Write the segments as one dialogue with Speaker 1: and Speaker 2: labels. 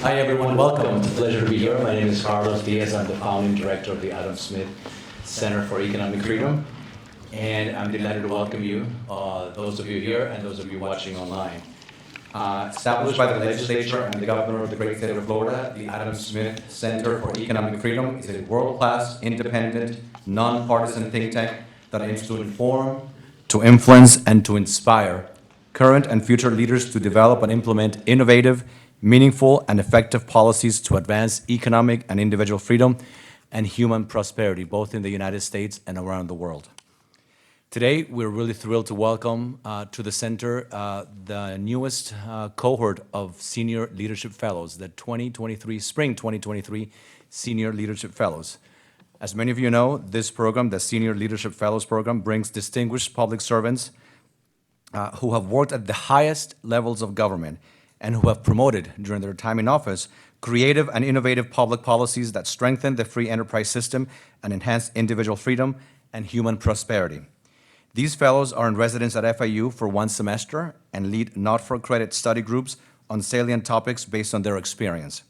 Speaker 1: Hi everyone, welcome. It's a pleasure to be here. My name is Carlos Diaz. I'm the founding director of the Adam Smith Center for Economic Freedom. And I'm delighted to welcome you, those of you here and those of you watching online. Established by the legislature and the governor of the great state of Florida, the Adam Smith Center for Economic Freedom is a world-class, independent, nonpartisan think tank that aims to inform, to influence, and to inspire current and future leaders to develop and implement innovative, meaningful, and effective policies to advance economic and individual freedom and human prosperity, both in the United States and around the world. Today, we're really thrilled to welcome to the center the newest cohort of Senior Leadership Fellows, the Spring 2023 Senior Leadership Fellows. As many of you know, this program, the Senior Leadership Fellows Program, brings distinguished public servants who have worked at the highest levels of government and who have promoted, during their time in office, creative and innovative public policies that strengthen the free enterprise system and enhance individual freedom and human prosperity. These fellows are in residence at FIU for 1 semester and lead not-for-credit study groups on salient topics based on their experience.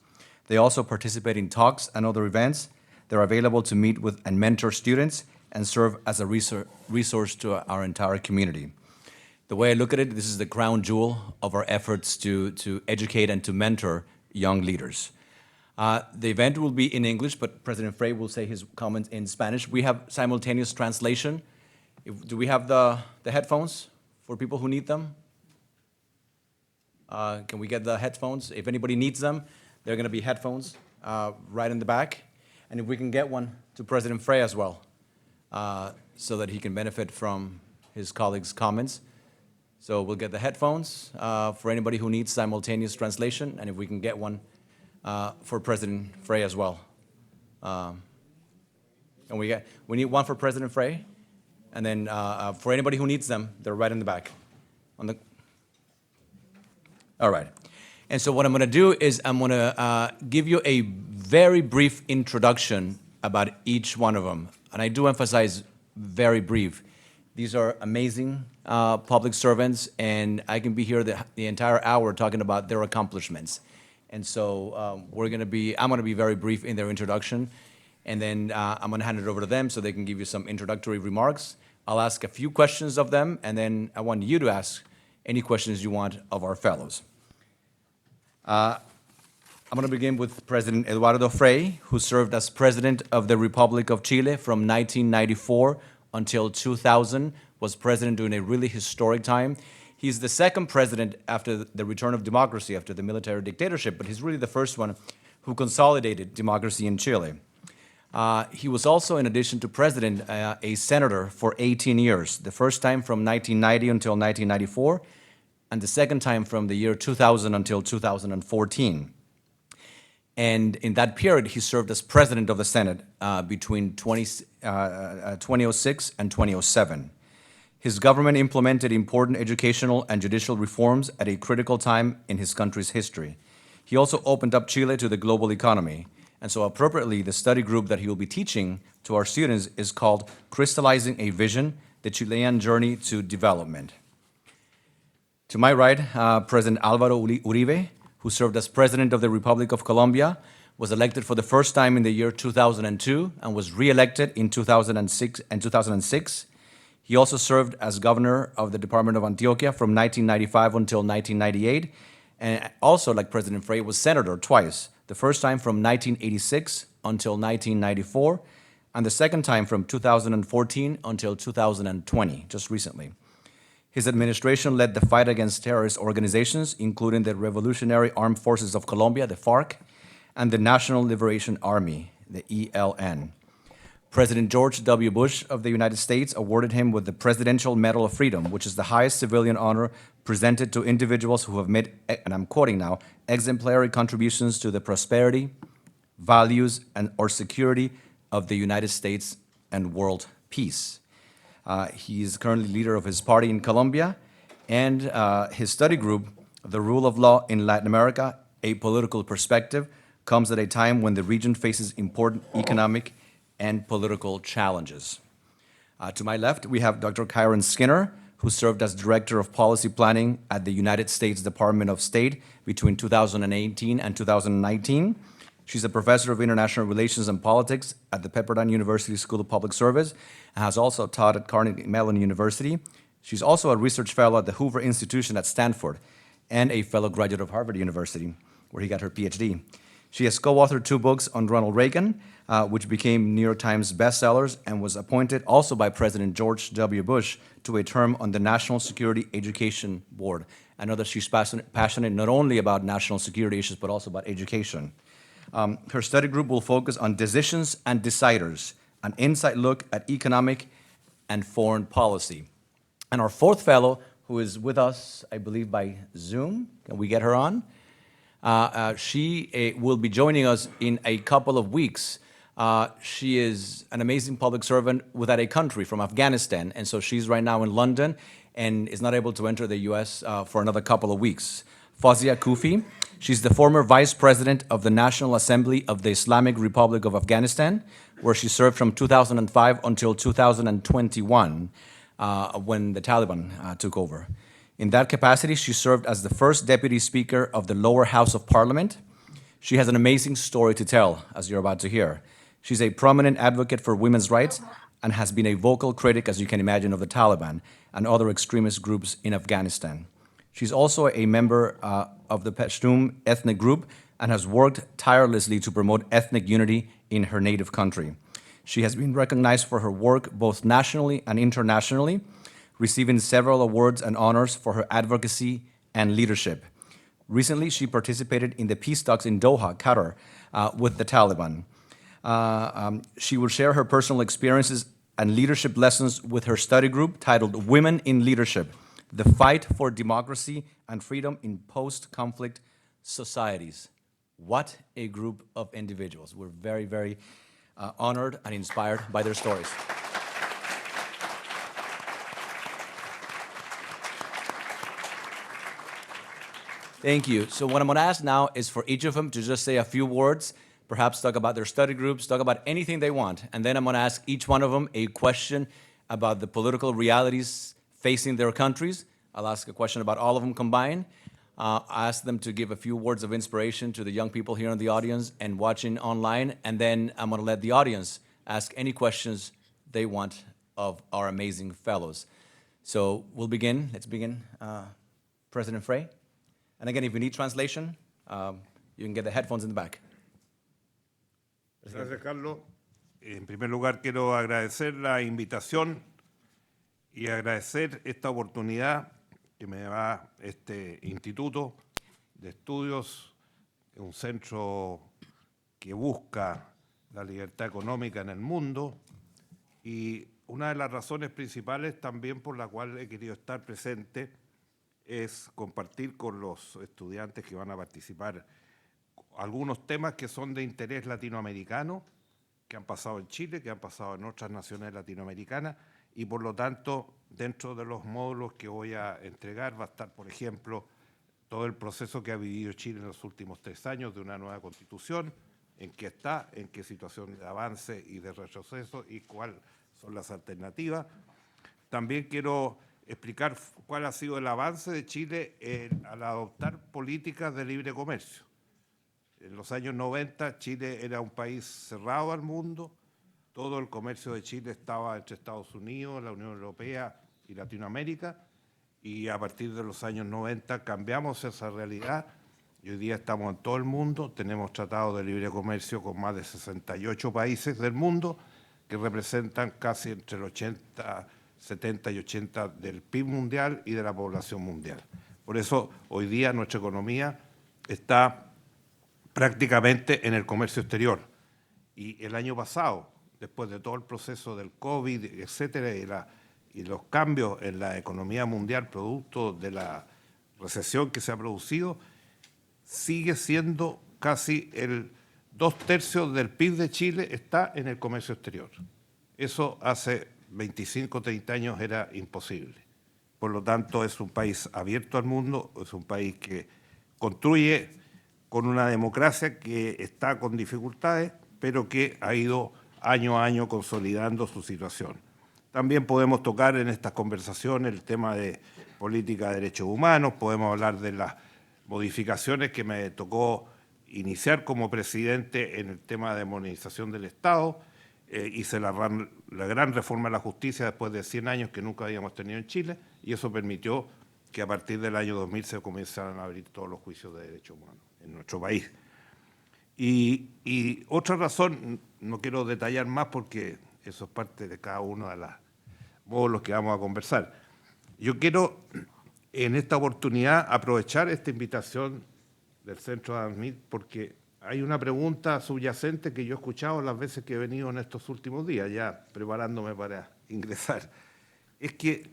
Speaker 1: They also participate in talks and other events. They're available to meet with and mentor students and serve as a resource to our entire community. The way I look at it, this is the crown jewel of our efforts to educate and to mentor young leaders. The event will be in English, but President Frei will say his comments in Spanish. We have simultaneous translation. Do we have the headphones for people who need them? Can we get the headphones? If anybody needs them, there are going to be headphones right in the back. And if we can get one to President Frei as well, so that he can benefit from his colleagues' comments. So we'll get the headphones for anybody who needs simultaneous translation, and if we can get one for President Frei as well. And we need one for President Frei. And then for anybody who needs them, they're right in the back. All right. And so what I'm going to do is I'm going to give you a very brief introduction about each one of them. And I do emphasize very brief. These are amazing public servants, and I can be here the entire hour talking about their accomplishments. And so I'm going to be very brief in their introduction. And then I'm going to hand it over to them so they can give you some introductory remarks. I'll ask a few questions of them, and then I want you to ask any questions you want of our fellows. I'm going to begin with President Eduardo Frei, who served as President of the Republic of Chile from 1994 until 2000, was president during a really historic time. He's the second president after the return of democracy, after the military dictatorship, but he's really the first one who consolidated democracy in Chile. He was also, in addition to president, a senator for 18 years, the first time from 1990 until 1994, and the second time from the year 2000 until 2014. And in that period, he served as president of the Senate between 2006 and 2007. His government implemented important educational and judicial reforms at a critical time in his country's history. He also opened up Chile to the global economy. And so appropriately, the study group that he will be teaching to our students is called Crystallizing a Vision, the Chilean Journey to Development. To my right, President Alvaro Uribe, who served as President of the Republic of Colombia, was elected for the first time in the year 2002 and was re-elected in 2006. He also served as governor of the Department of Antioquia from 1995 until 1998, and also, like President Frei, was senator twice, the first time from 1986 until 1994, and the second time from 2014 until 2020, just recently. His administration led the fight against terrorist organizations, including the Revolutionary Armed Forces of Colombia, the FARC, and the National Liberation Army, the ELN. President George W. Bush of the United States awarded him with the Presidential Medal of Freedom, which is the highest civilian honor presented to individuals who have made, and I'm quoting now, exemplary contributions to the prosperity, values, or security of the United States and world peace. He is currently leader of his party in Colombia, and his study group, The Rule of Law in Latin America, A Political Perspective, comes at a time when the region faces important economic and political challenges. To my left, we have Dr. Kiron Skinner,
Speaker 2: who served as Director of Policy Planning at the United States Department of State between 2018 and 2019. She's a professor of international relations and politics at the Pepperdine University School of Public Service and has also taught at Carnegie Mellon University. She's also a research fellow at the Hoover Institution at Stanford and a fellow graduate of Harvard University, where he got her PhD. She has co-authored 2 books on Ronald Reagan, which became New York Times bestsellers, and was appointed also by President George W. Bush to a term on the National Security Education Board. I know that she's passionate not only about national security issues, but also about education. Her study group will focus on decisions and deciders, an inside look at economic and foreign policy. And our 4th fellow, who is with us, I believe, by Zoom, can we get her on? She will be joining us in a couple of weeks. She is an amazing public servant without a country, from Afghanistan, and so she's right now in London and is not able to enter the U.S. For another couple of weeks. Fawzia Koofi, she's the former Vice President of the National Assembly of the Islamic Republic of Afghanistan, where she served from 2005 until 2021, when the Taliban took over. In that capacity, she served as the first Deputy Speaker of the lower house of Parliament. She has an amazing story to tell, as you're about to hear. She's a prominent advocate for women's rights and has been a vocal critic, as you can imagine, of the Taliban and other extremist groups in Afghanistan. She's also a member of the Pashtun ethnic group and has worked tirelessly to promote ethnic unity in her native country. She has been recognized for her work both nationally and internationally, receiving several awards and honors for her advocacy and leadership. Recently, she participated in the peace talks in Doha, Qatar, with the Taliban. She will share her personal experiences and leadership lessons with her study group titled Women in Leadership: The Fight for Democracy and Freedom in Post-Conflict Societies. What a group of individuals. We're very, very honored and inspired by their stories. Thank you. So what I'm going to ask now is for each of them to just say a few words, perhaps talk about their study groups, talk about anything they want. And then I'm going to ask each one of them a question about the political realities facing their countries. I'll ask a question about all of them combined. I'll ask them to give a few words of inspiration to the young people here in the audience and watching online. And then I'm going to let the audience ask any questions they want of our amazing fellows. So we'll begin. Let's begin. President Frei. And again, if you need translation, you can get the headphones in the back.
Speaker 3: Gracias, Carlos. En primer lugar, quiero agradecer la invitación y agradecer esta oportunidad que me da este instituto de estudios, un centro que busca la libertad económica en el mundo, y una de las razones principales también por la cual he querido estar presente es compartir con los estudiantes que van a participar algunos temas que son de interés latinoamericano, que han pasado en Chile, que han pasado en otras naciones latinoamericanas, y por lo tanto, dentro de los módulos que voy a entregar va a estar, por ejemplo, todo el proceso que ha vivido Chile en los últimos 3 años de una nueva constitución, en qué está, en qué situación de avance y de retroceso y cuáles son las alternativas. También quiero explicar cuál ha sido el avance de Chile al adoptar políticas de libre comercio. En los años 90 Chile era un país cerrado al mundo, todo el comercio de Chile estaba entre Estados Unidos, la Unión Europea y Latinoamérica, y a partir de los años 90 cambiamos esa realidad y hoy día estamos en todo el mundo, tenemos tratados de libre comercio con más de 68 países del mundo que representan casi entre el 70 y 80 del PIB mundial y de la población mundial. Por eso hoy día nuestra economía está prácticamente en el comercio exterior. Y el año pasado, después de todo el proceso del COVID, etcétera, y los cambios en la economía mundial producto de la recesión que se ha producido, sigue siendo casi el 2/3 del PIB de Chile está en el comercio exterior. Eso hace 25, 30 años era imposible. Por lo tanto, es un país abierto al mundo, es un país que construye con una democracia que está con dificultades, pero que ha ido año a año consolidando su situación. También podemos tocar en estas conversaciones el tema de política de derechos humanos, podemos hablar de las modificaciones que me tocó iniciar como presidente en el tema de modernización del Estado. Hice la gran reforma de la justicia después de 100 años que nunca habíamos tenido en Chile, y eso permitió que a partir del año 2000 se comenzaran a abrir todos los juicios de derechos humanos en nuestro país. Y otra razón, no quiero detallar más porque eso es parte de cada uno de los módulos que vamos a conversar. Yo quiero en esta oportunidad aprovechar esta invitación del Centro de Admit porque hay una pregunta subyacente que yo he escuchado las veces que he venido en estos últimos días, ya preparándome para ingresar. Es que,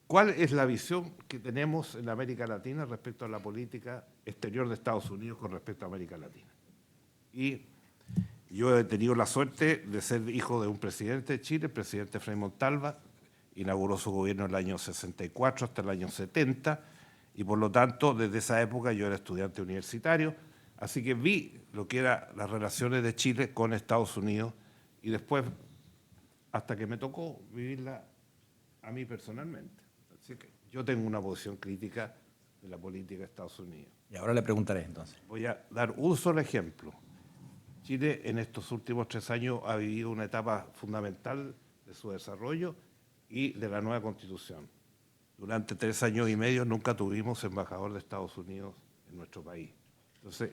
Speaker 3: ¿cuál es la visión que tenemos en América Latina respecto a la política exterior de Estados Unidos con respecto a América Latina? Y yo he tenido la suerte de ser hijo de un presidente de Chile, el presidente Frei, inauguró su gobierno en el año 64 hasta el año 70, y por lo tanto, desde esa época yo era estudiante universitario, así que vi lo que eran las relaciones de Chile con Estados Unidos, y después, hasta que me tocó vivirla a mí personalmente. Así que yo tengo una posición crítica de la política de Estados Unidos.
Speaker 2: Y ahora le preguntaré entonces.
Speaker 3: Voy a dar un solo ejemplo. Chile en estos últimos 3 años ha vivido una etapa fundamental de su desarrollo y de la nueva Constitución. Durante 3 años y medio nunca tuvimos embajador de Estados Unidos en nuestro país. Entonces,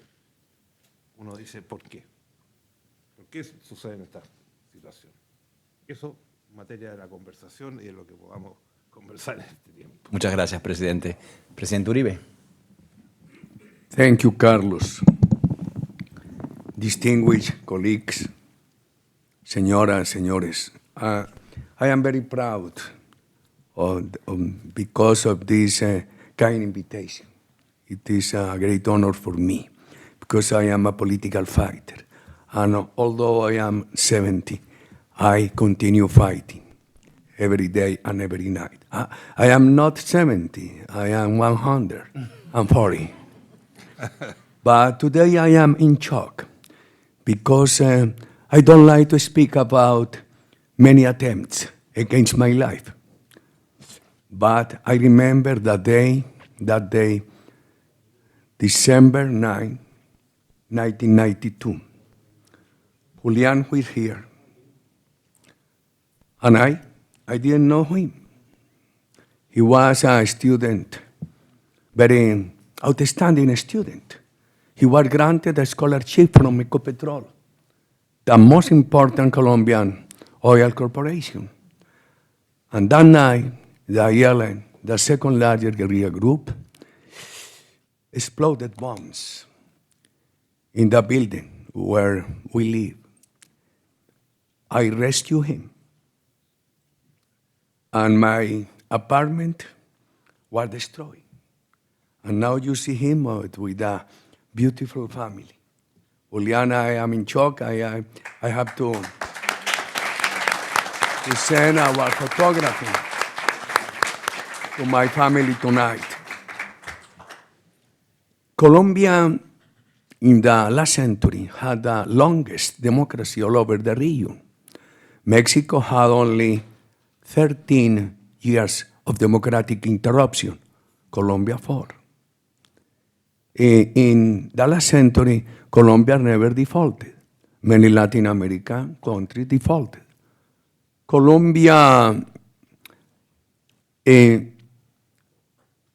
Speaker 3: uno dice, ¿por qué? ¿Por qué sucede en esta situación? Eso es materia de la conversación y de lo que podamos conversar en este tiempo.
Speaker 2: Muchas gracias, presidente. Presidente Uribe.
Speaker 4: Thank you, Carlos. Distinguished colleagues, señoras, señores, I am very proud because of this kind invitation. It is a great honor for me because I am a political fighter. And although I am 70, I continue fighting every day and every night. I am not 70, I am 140. But today I am in shock because I don't like to speak about many attempts against my life. But I remember that day, December 9, 1992. Julian was here. And I didn't know him. He was a student, very outstanding student. He was granted a scholarship from Ecopetrol, the most important Colombian oil corporation. And that night, the ILN, the second largest guerrilla group, exploded bombs in the building where we live. I rescued him. And my apartment was destroyed. And now you see him with a beautiful family. Juliana, I am in shock. I have to send our photography to my family tonight. Colombia, in the last century, had the longest democracy all over the region. Mexico had only 13 years of democratic interruption, Colombia 4. In the last century, Colombia never defaulted. Many Latin American countries defaulted. Colombia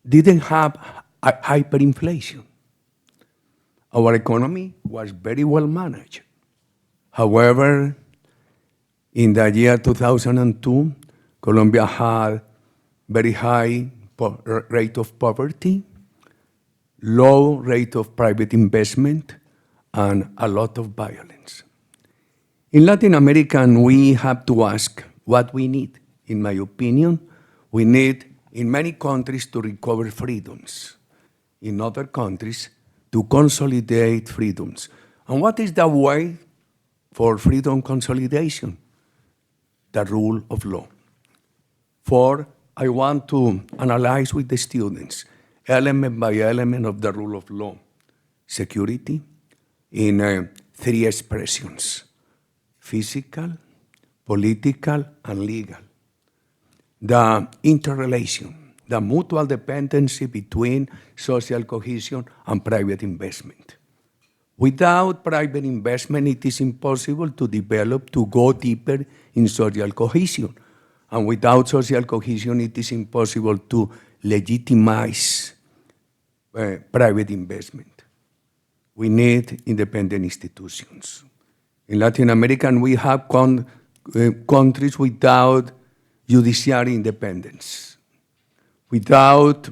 Speaker 4: didn't have hyperinflation. Our economy was very well managed. However, in the year 2002, Colombia had very high rate of poverty, low rate of private investment, and a lot of violence. In Latin America, we have to ask what we need. In my opinion, we need, in many countries, to recover freedoms. In other countries, to consolidate freedoms. And what is the way for freedom consolidation? The rule of law. For I want to analyze with the students element by element of the rule of law. Security in 3 expressions: physical, political, and legal. the interrelation, the mutual dependency between social cohesion and private investment. Without private investment, it is impossible to go deeper in social cohesion. And without social cohesion, it is impossible to legitimize private investment. We need independent institutions. In Latin America, we have countries without judiciary independence, without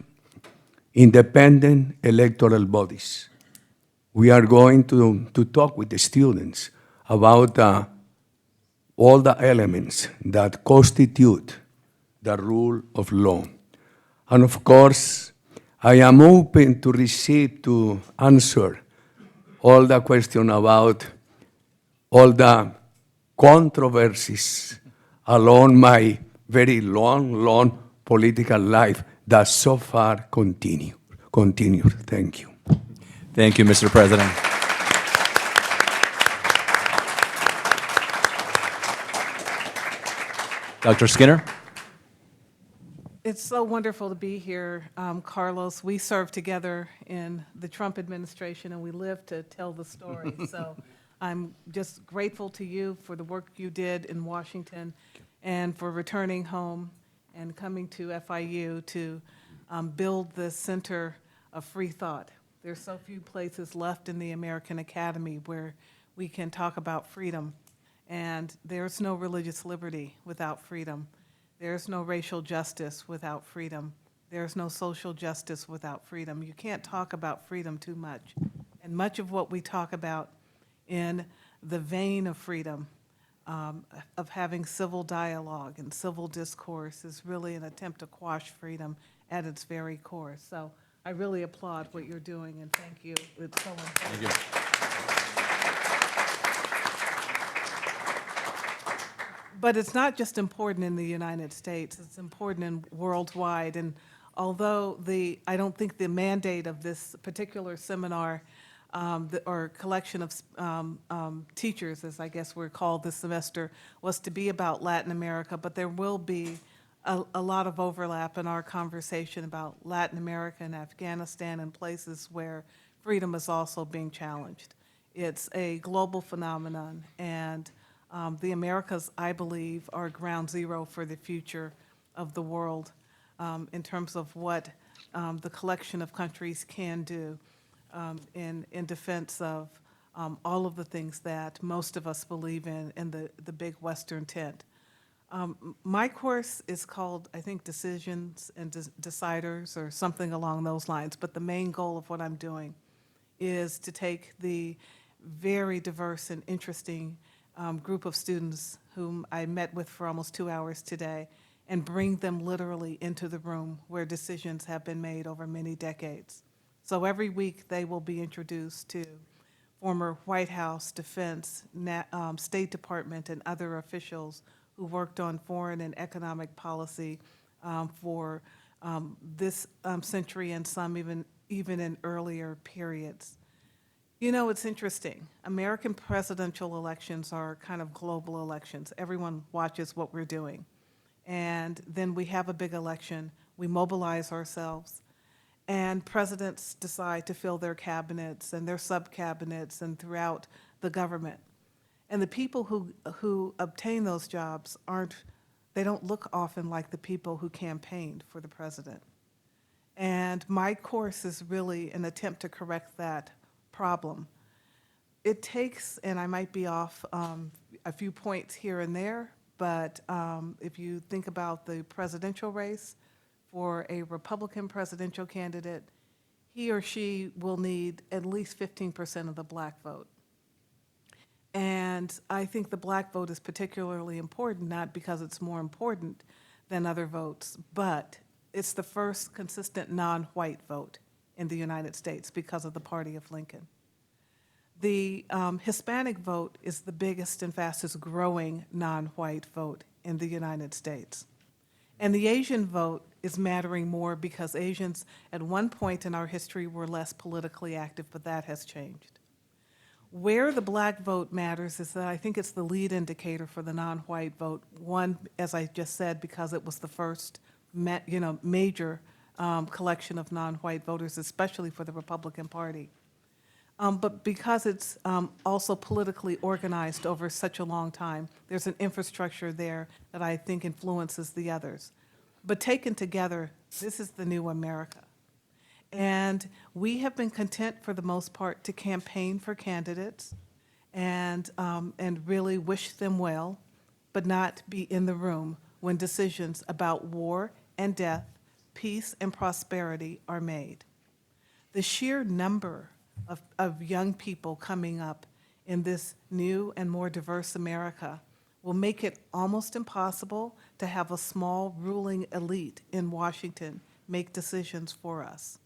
Speaker 4: independent electoral bodies. We are going to talk with the students about all the elements that constitute the rule of law. And of course, I am open to answer all the questions about all the controversies along my very long political life that so far continue. Thank you.
Speaker 2: Thank you, Mr. President. Dr. Skinner?
Speaker 5: It's so wonderful to be here, Carlos. We served together in the Trump administration, and we lived to tell the story. So I'm just grateful to you for the work you did in Washington and for returning home and coming to FIU to build the center of free thought. There's so few places left in the American Academy where we can talk about freedom. And there's no religious liberty without freedom. There's no racial justice without freedom. There's no social justice without freedom. You can't talk about freedom too much. And much of what we talk about in the vein of freedom, of having civil dialogue and civil discourse, is really an attempt to quash freedom at its very core. So I really applaud what you're doing, and thank you. It's so important.
Speaker 2: Thank you.
Speaker 5: But it's not just important in the United States, it's important worldwide. And although I don't think the mandate of this particular seminar or collection of teachers, as I guess we're called this semester, was to be about Latin America, but there will be a lot of overlap in our conversation about Latin America and Afghanistan and places where freedom is also being challenged. It's a global phenomenon, and the Americas, I believe, are ground zero for the future of the world in terms of what the collection of countries can do in defense of all of the things that most of us believe in the big Western tent. My course is called, I think, Decisions and Deciders or something along those lines, but the main goal of what I'm doing is to take the very diverse and interesting group of students whom I met with for almost 2 hours today and bring them literally into the room where decisions have been made over many decades. So every week they will be introduced to former White House, Defense, State Department, and other officials who worked on foreign and economic policy for this century and some even in earlier periods. You know, it's interesting. American presidential elections are kind of global elections. Everyone watches what we're doing. And then we have a big election, we mobilize ourselves, and presidents decide to fill their cabinets and their sub-cabinets and throughout the government. And the people who obtain those jobs they don't look often like the people who campaigned for the president. And my course is really an attempt to correct that problem. It takes, and I might be off a few points here and there, but if you think about the presidential race for a Republican presidential candidate, he or she will need at least 15% of the black vote. And I think the black vote is particularly important, not because it's more important than other votes, but it's the first consistent non-white vote in the United States because of the party of Lincoln. The Hispanic vote is the biggest and fastest growing non-white vote in the United States. And the Asian vote is mattering more because Asians at one point in our history were less politically active, but that has changed. Where the black vote matters is that I think it's the lead indicator for the non-white vote. One, as I just said, because it was the first, major collection of non-white voters, especially for the Republican Party. But because it's also politically organized over such a long time, there's an infrastructure there that I think influences the others. But taken together, this is the new America. And we have been content, for the most part, to campaign for candidates and really wish them well, but not be in the room when decisions about war and death, peace and prosperity are made. The sheer number of young people coming up in this new and more diverse America will make it almost impossible to have a small ruling elite in Washington make decisions for us.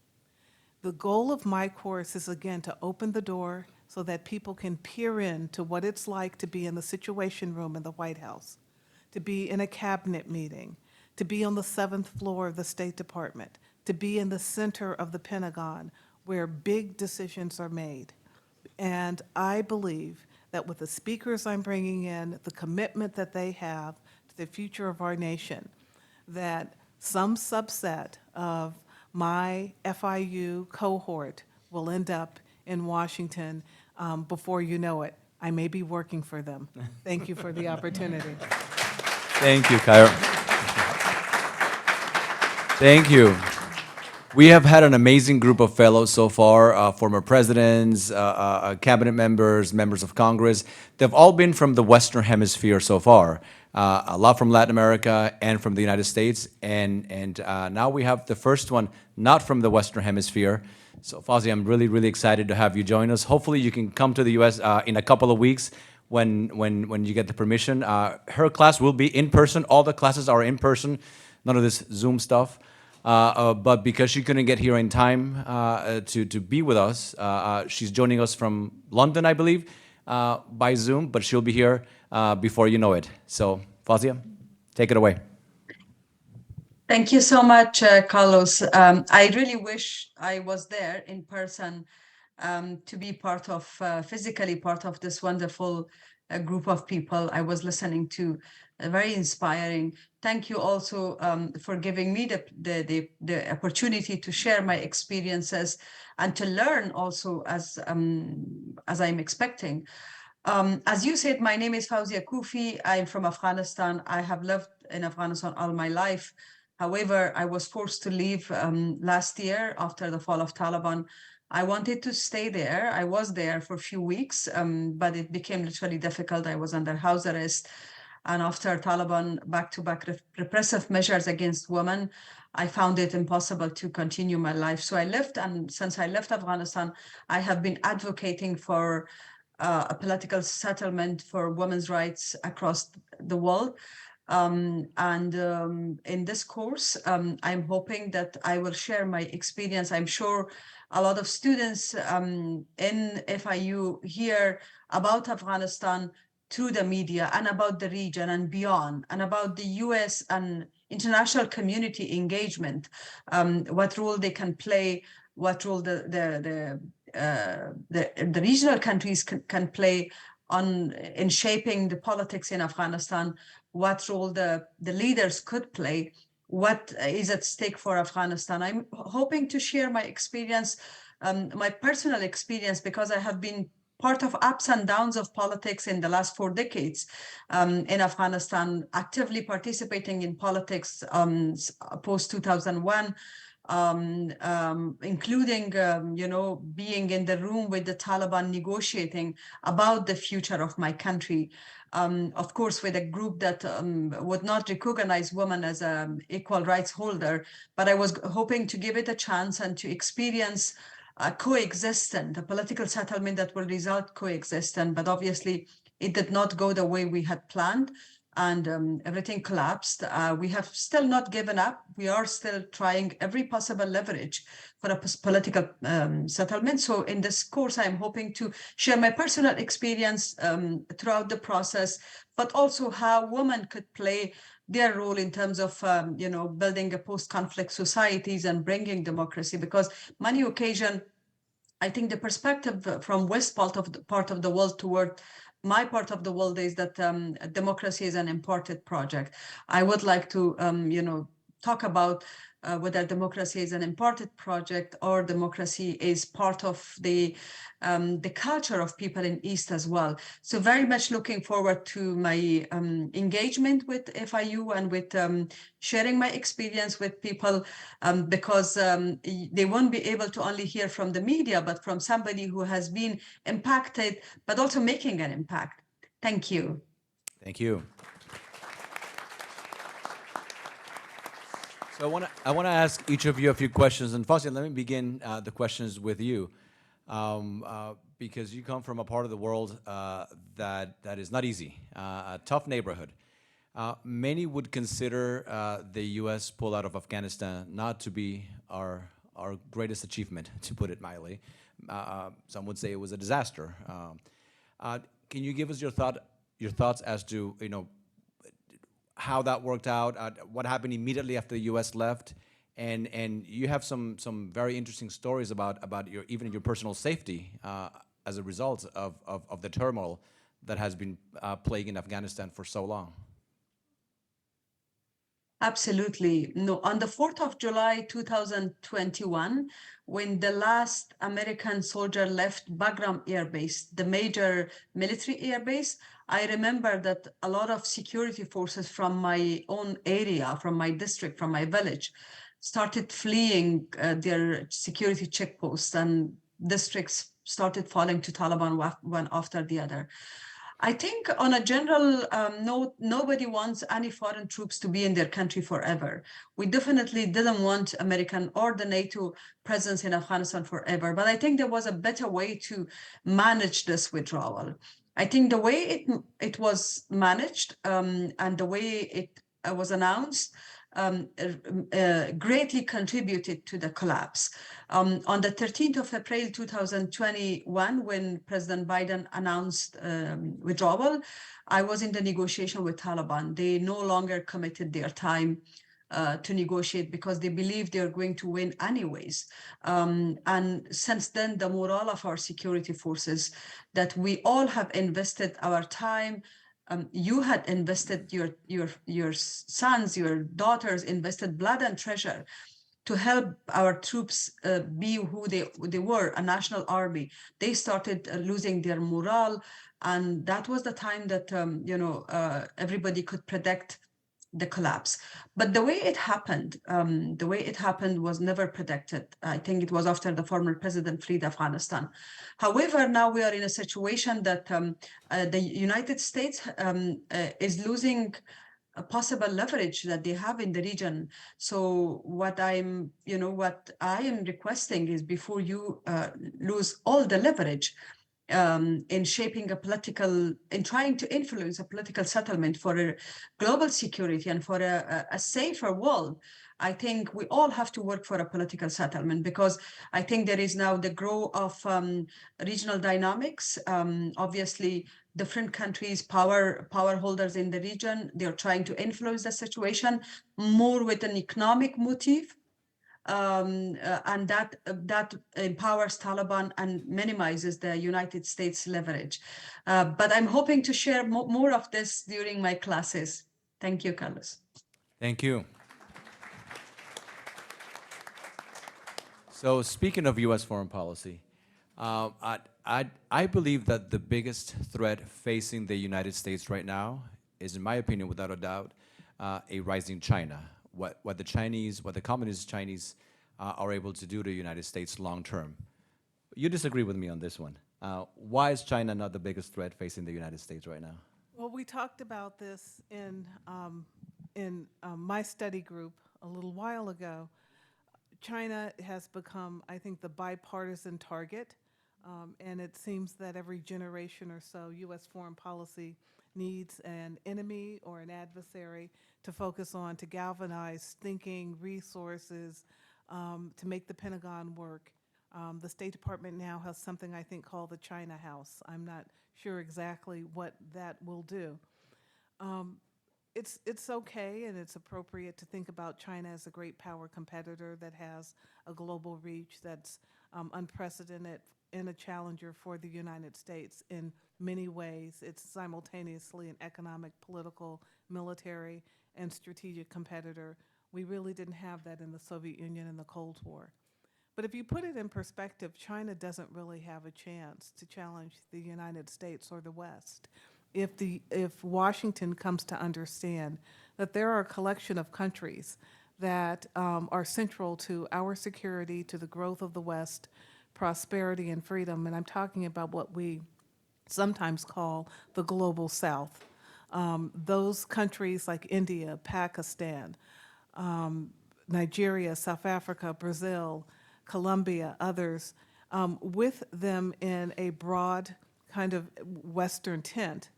Speaker 5: The goal of my course is, again, to open the door so that people can peer into what it's like to be in the Situation Room in the White House, to be in a cabinet meeting, to be on the 7th floor of the State Department, to be in the center of the Pentagon, where big decisions are made. And I believe that with the speakers I'm bringing in, the commitment that they have to the future of our nation, that some subset of my FIU cohort will end up in Washington before you know it. I may be working for them. Thank you for the opportunity.
Speaker 2: Thank you, Kiron. Thank you. We have had an amazing group of fellows so far, former presidents, cabinet members, members of Congress. They've all been from the Western Hemisphere so far, a lot from Latin America and from the United States. And now we have the first one not from the Western Hemisphere. So Fawzia, I'm really, really excited to have you join us. Hopefully you can come to the US in a couple of weeks when you get the permission. Her class will be in person. All the classes are in person, none of this Zoom stuff. But because she couldn't get here in time to be with us, she's joining us from London, I believe, by Zoom, but she'll be here before you know it. So, Fawzia, take it away.
Speaker 6: Thank you so much, Carlos. I really wish I was there in person to be part of, physically part of this wonderful group of people I was listening to. Very inspiring. Thank you also for giving me the opportunity to share my experiences and to learn also as I'm expecting. As you said, my name is Fawzia Koofi. I'm from Afghanistan. I have lived in Afghanistan all my life. However, I was forced to leave last year after the fall of Taliban. I wanted to stay there. I was there for a few weeks, but it became literally difficult. I was under house arrest. And after Taliban back-to-back repressive measures against women, I found it impossible to continue my life. So I left, and since I left Afghanistan, I have been advocating for a political settlement for women's rights across the world. In this course, I'm hoping that I will share my experience. I'm sure a lot of students in FIU hear about Afghanistan through the media and about the region and beyond, and about the US and international community engagement, what role they can play, what role the regional countries can play in shaping the politics in Afghanistan, what role the leaders could play, what is at stake for Afghanistan. I'm hoping to share my experience, my personal experience, because I have been part of ups and downs of politics in the last 4 decades in Afghanistan, actively participating in politics post-2001, including, being in the room with the Taliban negotiating about the future of my country. Of course, with a group that would not recognize women as an equal rights holder, but I was hoping to give it a chance and to experience coexistent, a political settlement that will result coexistent. But obviously, it did not go the way we had planned, and everything collapsed. We have still not given up. We are still trying every possible leverage for a political settlement. So in this course, I'm hoping to share my personal experience throughout the process, but also how women could play their role in terms of, building a post-conflict societies and bringing democracy, because many occasions I think the perspective from West part of the world toward my part of the world is that democracy is an imported project. I would like to, talk about whether democracy is an imported project or democracy is part of the culture of people in East as well. So very much looking forward to my engagement with FIU and with sharing my experience with people because they won't be able to only hear from the media, but from somebody who has been impacted, but also making an impact. Thank you.
Speaker 2: Thank you. So I want to ask each of you a few questions. And Fawzia, let me begin the questions with you. Because you come from a part of the world that is not easy, a tough neighborhood. Many would consider the U.S. pullout of Afghanistan not to be our greatest achievement, to put it mildly. Some would say it was a disaster. Can you give us your thoughts as to how that worked out, what happened immediately after the U.S. left, and you have some very interesting stories about even your personal safety as a result of the turmoil that has been plaguing Afghanistan for so long.
Speaker 6: Absolutely. No, on the 4th of July, 2021, when the last American soldier left Bagram Air Base, the major military air base, I remember that a lot of security forces from my own area, from my district, from my village, started fleeing their security checkposts, and districts started falling to Taliban one after the other. I think on a general note, nobody wants any foreign troops to be in their country forever. We definitely didn't want American or the NATO presence in Afghanistan forever, but I think there was a better way to manage this withdrawal. I think the way it was managed and the way it was announced greatly contributed to the collapse. On the 13th of April 2021, when President Biden announced withdrawal, I was in the negotiation with Taliban. They no longer committed their time to negotiate because they believe they're going to win anyways. And since then, the morale of our security forces, that we all have invested our time, you had invested your sons, your daughters, invested blood and treasure to help our troops be who they were, a national army. They started losing their morale, and that was the time that everybody could predict the collapse. But the way it happened was never predicted. I think it was after the former president fled Afghanistan. However, now we are in a situation that the United States is losing a possible leverage that they have in the region. So what I am requesting is, before you lose all the leverage, in shaping in trying to influence a political settlement for a global security and for a safer world, I think we all have to work for a political settlement, because I think there is now the growth of regional dynamics. Obviously, different countries, power holders in the region, they're trying to influence the situation more with an economic motive. And that empowers Taliban and minimizes the United States leverage. But I'm hoping to share more of this during my classes. Thank you, Carlos.
Speaker 2: Thank you. So speaking of U.S. foreign policy, I believe that the biggest threat facing the United States right now is, in my opinion, without a doubt, a rising China. What the communist Chinese are able to do to the United States long term. You disagree with me on this one. Why is China not the biggest threat facing the United States right now?
Speaker 5: Well, we talked about this in my study group a little while ago. China has become, I think, the bipartisan target, and it seems that every generation or so, U.S. foreign policy needs an enemy or an adversary to focus on, to galvanize thinking, resources, to make the Pentagon work. The State Department now has something I think called the China House. I'm not sure exactly what that will do. It's okay and it's appropriate to think about China as a great power competitor that has a global reach that's unprecedented and a challenger for the United States in many ways. It's simultaneously an economic, political, military, and strategic competitor. We really didn't have that in the Soviet Union in the Cold War. But if you put it in perspective, China doesn't really have a chance to challenge the United States or the West. If Washington comes to understand that there are a collection of countries that are central to our security, to the growth of the West, prosperity and freedom, and I'm talking about what we sometimes call the global South. Those countries like India, Pakistan, Nigeria, South Africa, Brazil, Colombia, others, with them in a broad kind of Western tent,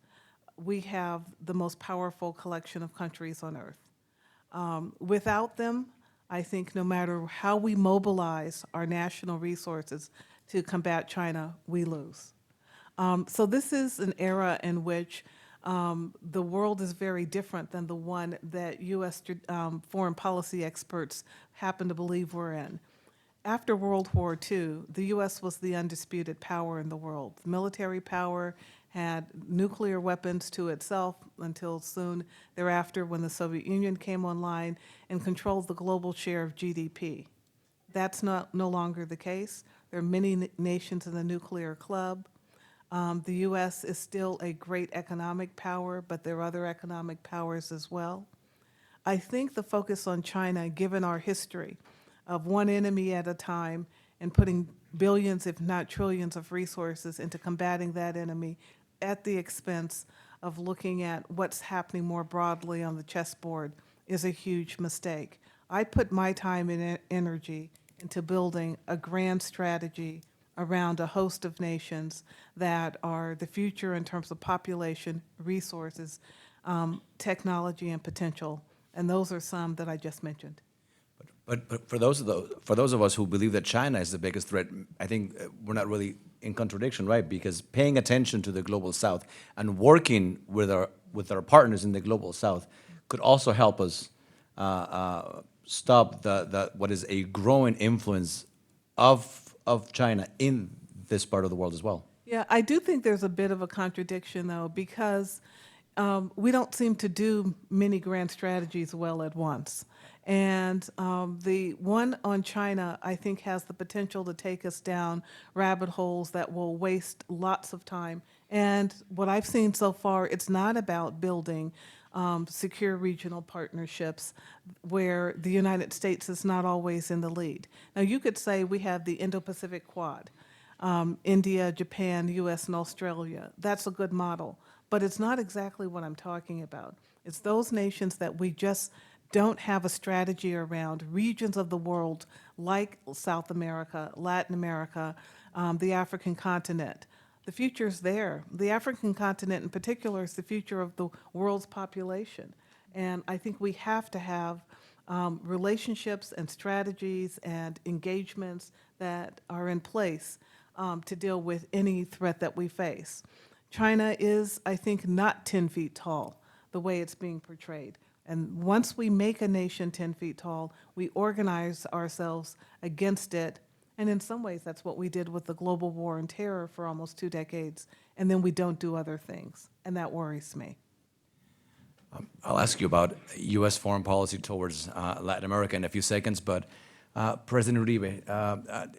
Speaker 5: we have the most powerful collection of countries on earth. Without them, I think no matter how we mobilize our national resources to combat China, we lose. So this is an era in which the world is very different than the one that U.S. Foreign policy experts happen to believe we're in. After World War II, the U.S. was the undisputed power in the world. Military power, had nuclear weapons to itself until soon thereafter when the Soviet Union came online and controlled the global share of GDP. That's no longer the case. There are many nations in the nuclear club. The U.S. is still a great economic power, but there are other economic powers as well. I think the focus on China, given our history of one enemy at a time and putting billions, if not trillions, of resources into combating that enemy at the expense of looking at what's happening more broadly on the chessboard, is a huge mistake. I put my time and energy into building a grand strategy around a host of nations that are the future in terms of population, resources, technology, and potential. And those are some that I just mentioned.
Speaker 2: But for those of us who believe that China is the biggest threat, I think we're not really in contradiction, right? Because paying attention to the global South and working with our partners in the global South could also help us stop what is a growing influence of China in this part of the world as well.
Speaker 5: Yeah, I do think there's a bit of a contradiction, though, because we don't seem to do many grand strategies well at once. And the one on China, I think, has the potential to take us down rabbit holes that will waste lots of time. And what I've seen so far, it's not about building secure regional partnerships where the United States is not always in the lead. Now, you could say we have the Indo-Pacific Quad, India, Japan, US, and Australia. That's a good model. But it's not exactly what I'm talking about. It's those nations that we just don't have a strategy around, regions of the world like South America, Latin America, the African continent. The future's there. The African continent in particular is the future of the world's population. And I think we have to have relationships and strategies and engagements that are in place to deal with any threat that we face. China is, I think, not 10 feet tall, the way it's being portrayed. And once we make a nation 10 feet tall, we organize ourselves against it. And in some ways, that's what we did with the global war on terror for almost 2 decades. And then we don't do other things. And that worries me.
Speaker 2: I'll ask you about U.S. foreign policy towards Latin America in a few seconds. But President Uribe,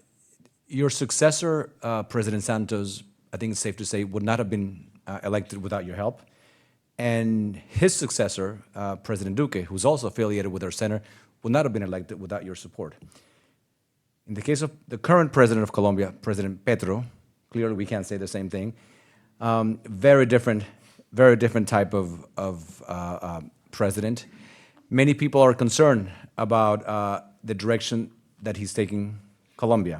Speaker 2: your successor, President Santos, I think it's safe to say, would not have been elected without your help. And his successor, President Duque, who's also affiliated with our center, would not have been elected without your support. In the case of the current president of Colombia, President Petro, clearly we can't say the same thing. Very different type of president. Many people are concerned about the direction that he's taking Colombia.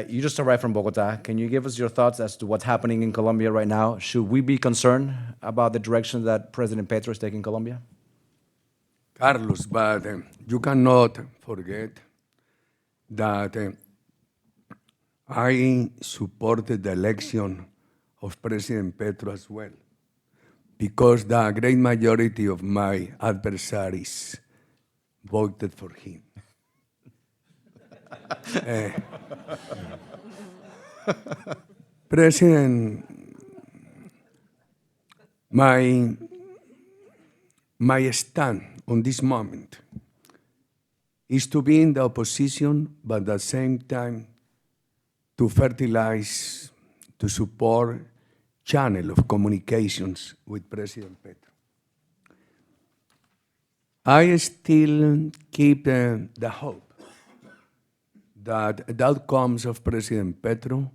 Speaker 2: You just arrived from Bogota. Can you give us your thoughts as to what's happening in Colombia right now? Should we be concerned about the direction that President Petro is taking Colombia?
Speaker 4: Carlos, but you cannot forget that I supported the election of President Petro as well. because the great majority of my adversaries voted for him. President, my stand on this moment is to be in the opposition, but at the same time to fertilize, to support channel of communications with President Petro. I still keep the hope that the outcomes of President Petro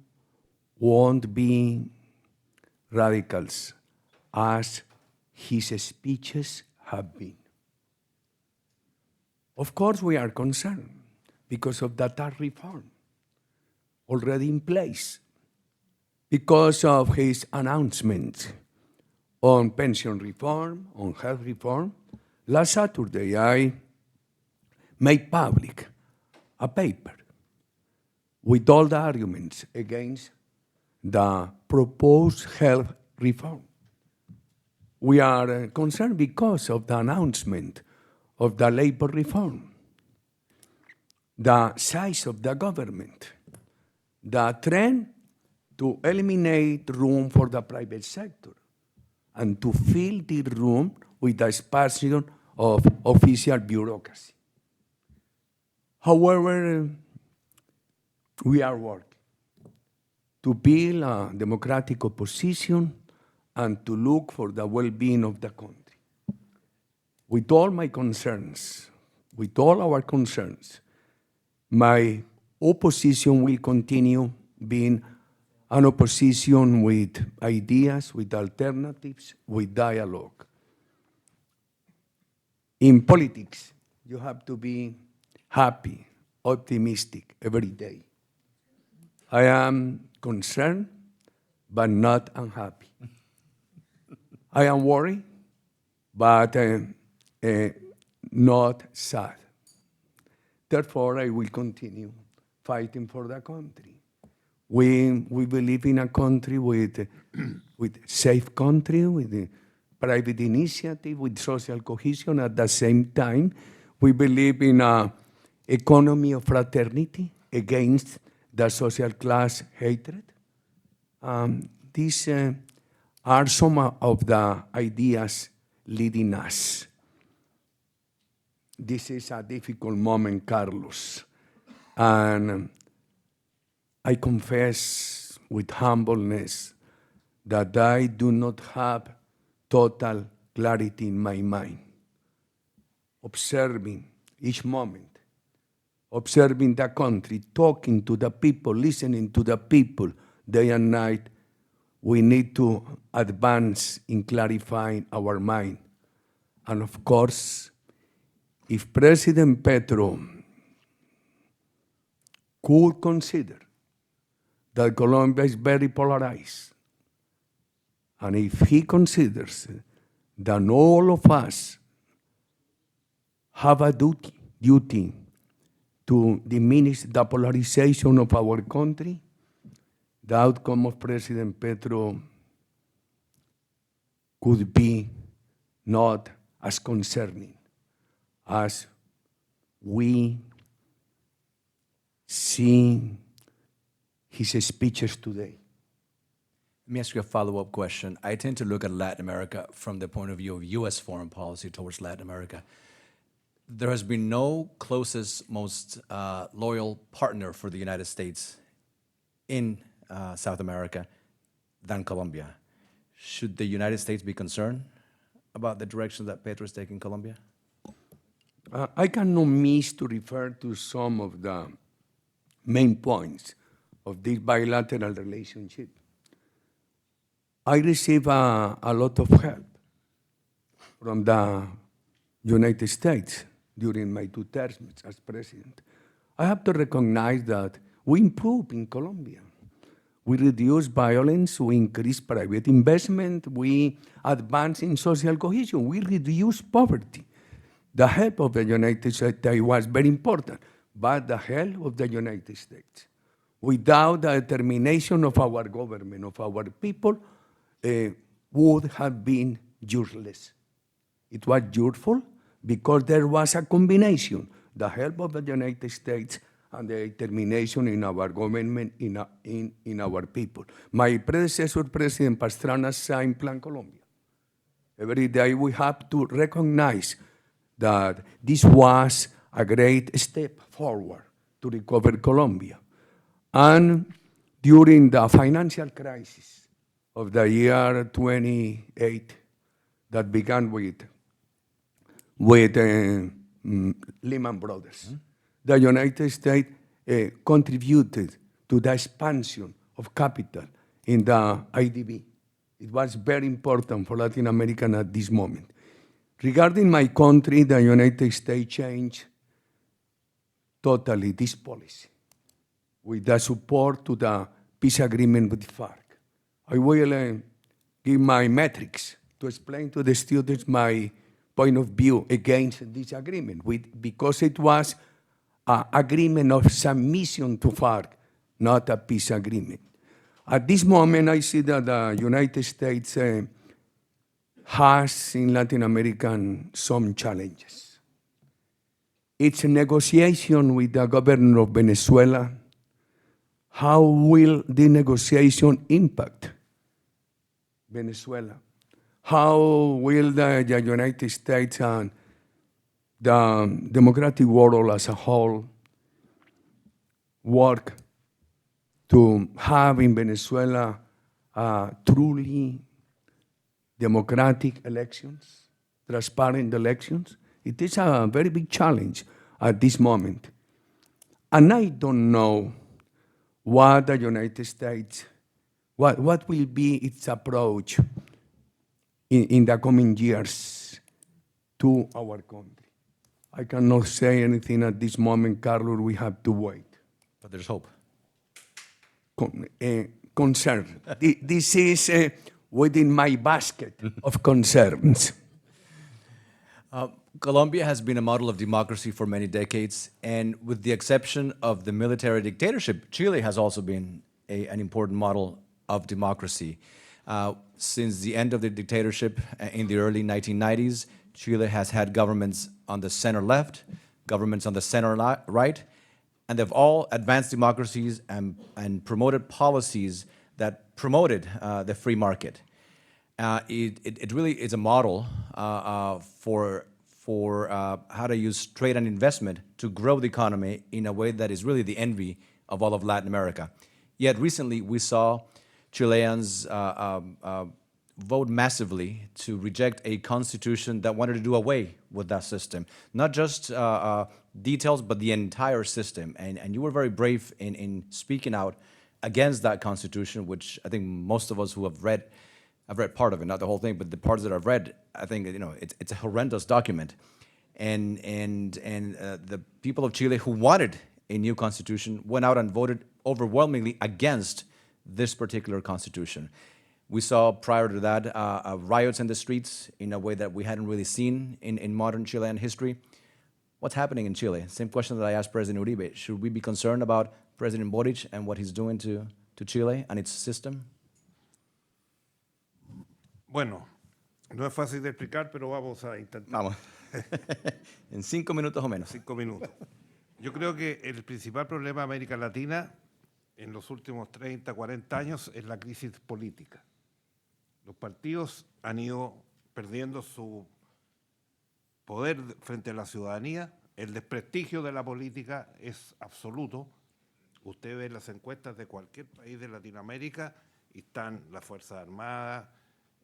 Speaker 4: won't be radicals as his speeches have been. Of course, we are concerned because of the tax reform already in place, because of his announcement on pension reform, on health reform. Last Saturday, I made public a paper with all the arguments against the proposed health reform. We are concerned because of the announcement of the labor reform, the size of the government, the trend to eliminate room for the private sector and to fill the room with the expansion of official bureaucracy. However, we are working to build a democratic opposition and to look for the well-being of the country. With all my concerns, with all our concerns, my opposition will continue being an opposition with ideas, with alternatives, with dialogue. In politics, you have to be happy, optimistic every day. I am concerned, but not unhappy. I am worried, but not sad. Therefore, I will continue fighting for the country. We believe in a country with safe country, with private initiative, with social cohesion. At the same time, we believe in an economy of fraternity against the social class hatred. These are some of the ideas leading us. This is a difficult moment, Carlos, and I confess with humbleness that I do not have total clarity in my mind. Observing each moment, observing the country, talking to the people, listening to the people day and night, we need to advance in clarifying our mind. And of course, if President Petro could consider that Colombia is very polarized, and if he considers that all of us have a duty to diminish the polarization of our country, the outcome of President Petro could be not as concerning as we see his speeches today.
Speaker 2: Let me ask you a follow-up question. I tend to look at Latin America from the point of view of U.S. foreign policy towards Latin America. There has been no closest, most loyal partner for the United States in South America than Colombia. Should the United States be concerned about the direction that Petro is taking Colombia?
Speaker 4: I cannot miss to refer to some of the main points of this bilateral relationship. I receive a lot of help from the United States during my 2 terms as president. I have to recognize that we improved in Colombia. We reduced violence, we increased private investment, we advanced in social cohesion, we reduced poverty. The help of the United States was very important, but the help of the United States, without the determination of our government, of our people, would have been useless. It was useful because there was a combination, the help of the United States and the determination in our government, in our people. My predecessor, President Pastrana, signed Plan Colombia. Every day we have to recognize that this was a great step forward to recover Colombia. And during the financial crisis of the year 28 that began with Lehman Brothers, the United States contributed to the expansion of capital in the IDB. It was very important for Latin America at this moment. Regarding my country, the United States changed totally this policy with the support to the peace agreement with FARC. I will give my metrics to explain to the students my point of view against this agreement, because it was an agreement of submission to FARC, not a peace agreement. At this moment, I see that the United States has in Latin America some challenges. It's a negotiation with the government of Venezuela. How will the negotiation impact Venezuela? How will the United States and the democratic world as a whole work to have in Venezuela truly democratic elections, transparent elections? It is a very big challenge at this moment. And I don't know what the United States, what will be its approach in the coming years to our country. I cannot say anything at this moment, Carlos. We have to wait.
Speaker 2: But there's hope.
Speaker 4: Concern. This is within my basket of concerns.
Speaker 2: Colombia has been a model of democracy for many decades, and with the exception of the military dictatorship, Chile has also been an important model of democracy. Since the end of the dictatorship in the early 1990s, Chile has had governments on the center-left, governments on the center-right, and they've all advanced democracies and promoted policies that promoted the free market. It really is a model for how to use trade and investment to grow the economy in a way that is really the envy of all of Latin America. Yet recently we saw Chileans vote massively to reject a constitution that wanted to do away with that system. Not just details, but the entire system. And you were very brave in speaking out against that constitution, which I think most of us who have read, I've read part of it, not the whole thing, but the parts that I've read, I think it's a horrendous document. And the people of Chile who wanted a new constitution went out and voted overwhelmingly against this particular constitution. We saw prior to that riots in the streets in a way that we hadn't really seen in modern Chilean history. What's happening in Chile? Same question that I asked President Uribe. Should we be concerned about President Boric and what he's doing to Chile and its system?
Speaker 3: Bueno, no es fácil de explicar, pero vamos a intentar.
Speaker 2: Vamos. En 5 minutos o menos.
Speaker 3: 5 minutos. Yo creo que el principal problema de América Latina en los últimos 30, 40 años es la crisis política. Los partidos han ido perdiendo su poder frente a la ciudadanía. El desprestigio de la política es absoluto. Usted ve las encuestas de cualquier país de Latinoamérica y están las Fuerzas Armadas,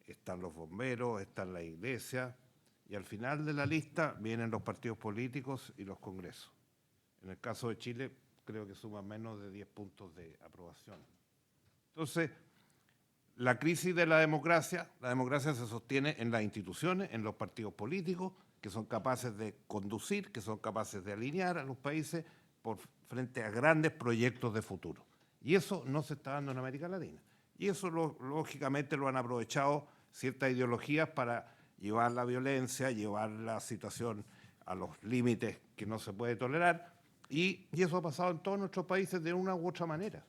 Speaker 3: están los bomberos, están la iglesia, y al final de la lista vienen los partidos políticos y los congresos. En el caso de Chile, creo que suma menos de 10 puntos de aprobación. Entonces, la crisis de la democracia se sostiene en las instituciones, en los partidos políticos, que son capaces de conducir, que son capaces de alinear a los países frente a grandes proyectos de futuro. Y eso no se está dando en América Latina. Y eso, lógicamente, lo han aprovechado ciertas ideologías para llevar la violencia, llevar la situación a los límites que no se puede tolerar, y eso ha pasado en todos nuestros países de una u otra manera.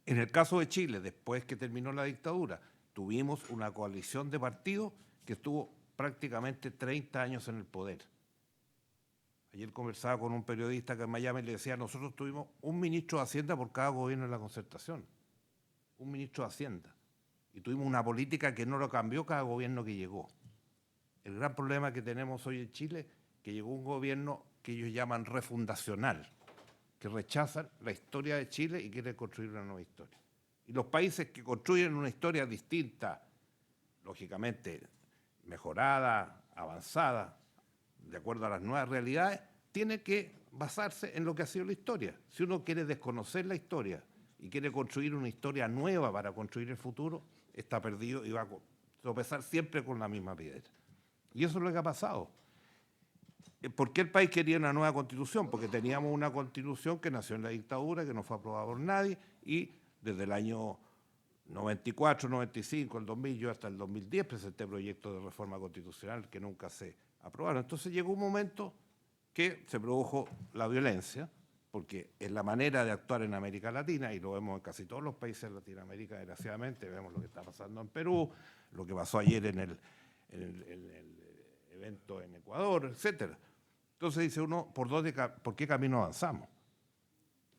Speaker 3: En el caso de Chile, después que terminó la dictadura, tuvimos una coalición de partidos que estuvo prácticamente 30 años en el poder. Ayer conversaba con un periodista que en Miami le decía, nosotros tuvimos un ministro de Hacienda por cada gobierno de la Concertación, un ministro de Hacienda, y tuvimos una política que no lo cambió cada gobierno que llegó. El gran problema que tenemos hoy en Chile es que llegó un gobierno que ellos llaman refundacional, que rechazan la historia de Chile y quieren construir una nueva historia. Y los países que construyen una historia distinta, lógicamente mejorada, avanzada, de acuerdo a las nuevas realidades, tiene que basarse en lo que ha sido la historia. Si uno quiere desconocer la historia y quiere construir una historia nueva para construir el futuro, está perdido y va a tropezar siempre con la misma piedra. Y eso es lo que ha pasado. ¿Por qué el país quería una nueva constitución? Porque teníamos una constitución que nació en la dictadura, que no fue aprobada por nadie, y desde el año 94, 95, el 2000, yo hasta el 2010 presenté proyectos de reforma constitucional que nunca se aprobaron. Entonces llegó un momento que se produjo la violencia, porque es la manera de actuar en América Latina, y lo vemos en casi todos los países de Latinoamérica, desgraciadamente, vemos lo que está pasando en Perú, lo que pasó ayer en el evento en Ecuador, etcétera. Entonces dice uno, ¿por qué camino avanzamos?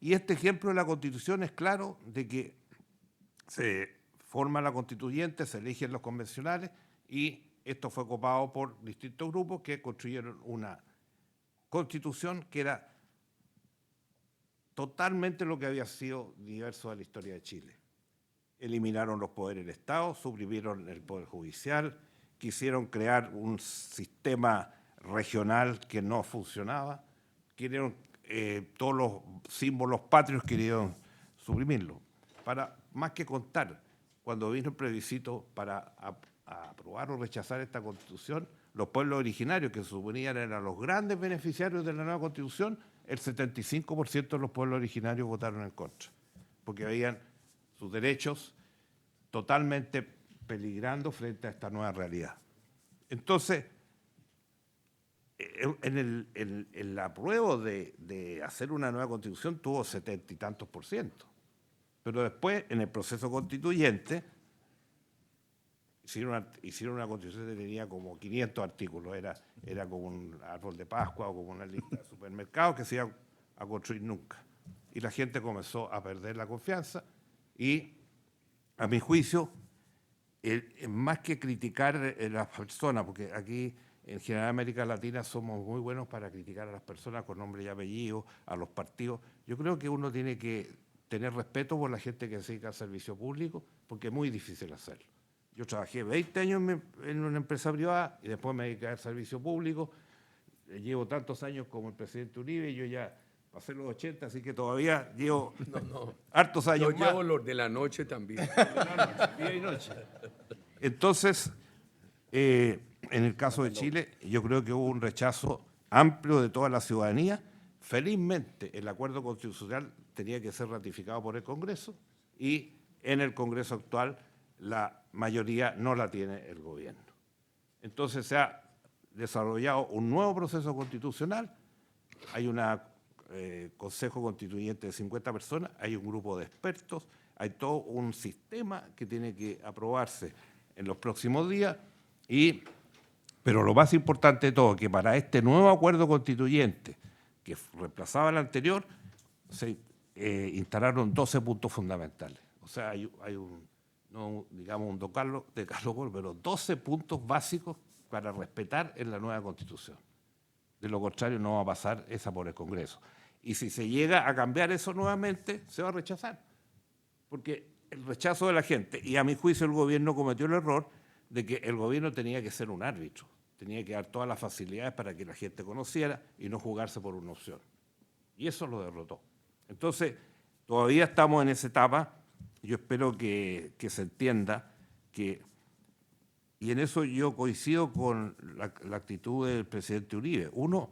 Speaker 3: Y este ejemplo de la Constitución es claro de que se forma la constituyente, se eligen los convencionales y esto fue copado por distintos grupos que construyeron una constitución que era totalmente lo que había sido diverso de la historia de Chile. Eliminaron los poderes del Estado, suprimieron el poder judicial, quisieron crear un sistema regional que no funcionaba, quisieron todos los símbolos patrios querían suprimirlo. Para más que contar, cuando vino el plebiscito para aprobar o rechazar esta Constitución, los pueblos originarios, que se suponían eran los grandes beneficiarios de la nueva Constitución, el 75% de los pueblos originarios votaron en contra, porque veían sus derechos totalmente peligrando frente a esta nueva realidad. Entonces, en el apruebo de hacer una nueva Constitución tuvo 70 y tantos %. Pero después, en el proceso constituyente, hicieron una Constitución que tenía como 500 artículos. Era como un árbol de Pascua o como una lista de supermercados que se iba a construir nunca. Y la gente comenzó a perder la confianza y, a mi juicio, más que criticar a las personas, porque aquí en general en América Latina somos muy buenos para criticar a las personas con nombre y apellido, a los partidos, yo creo que uno tiene que tener respeto por la gente que se dedica al servicio público, porque es muy difícil hacerlo. Yo trabajé 20 años en una empresa privada y después me dediqué al servicio público. Llevo tantos años como el presidente Uribe y yo ya pasé los 80, así que todavía llevo hartos años
Speaker 4: Yo
Speaker 3: más.
Speaker 4: llevo los de la noche también.
Speaker 3: Día y noche. Entonces, en el caso de Chile, yo creo que hubo un rechazo amplio de toda la ciudadanía. Felizmente, el acuerdo constitucional tenía que ser ratificado por el Congreso y en el Congreso actual la mayoría no la tiene el gobierno. Entonces se ha desarrollado un nuevo proceso constitucional, hay un Consejo Constituyente de 50 personas, hay un grupo de expertos, hay todo un sistema que tiene que aprobarse en los próximos días, pero lo más importante de todo, que para este nuevo acuerdo constituyente que reemplazaba el anterior, se instalaron 12 puntos fundamentales. O sea, hay no digamos un decálogo, pero 12 puntos básicos para respetar en la nueva Constitución. De lo contrario, no va a pasar esa por el Congreso. Y si se llega a cambiar eso nuevamente, se va a rechazar. Porque el rechazo de la gente, y a mi juicio el gobierno cometió el error de que el gobierno tenía que ser un árbitro, tenía que dar todas las facilidades para que la gente conociera y no jugarse por una opción. Y eso lo derrotó. Entonces, todavía estamos en esa etapa. Yo espero que se entienda que, y en eso yo coincido con la actitud del presidente Uribe. Uno,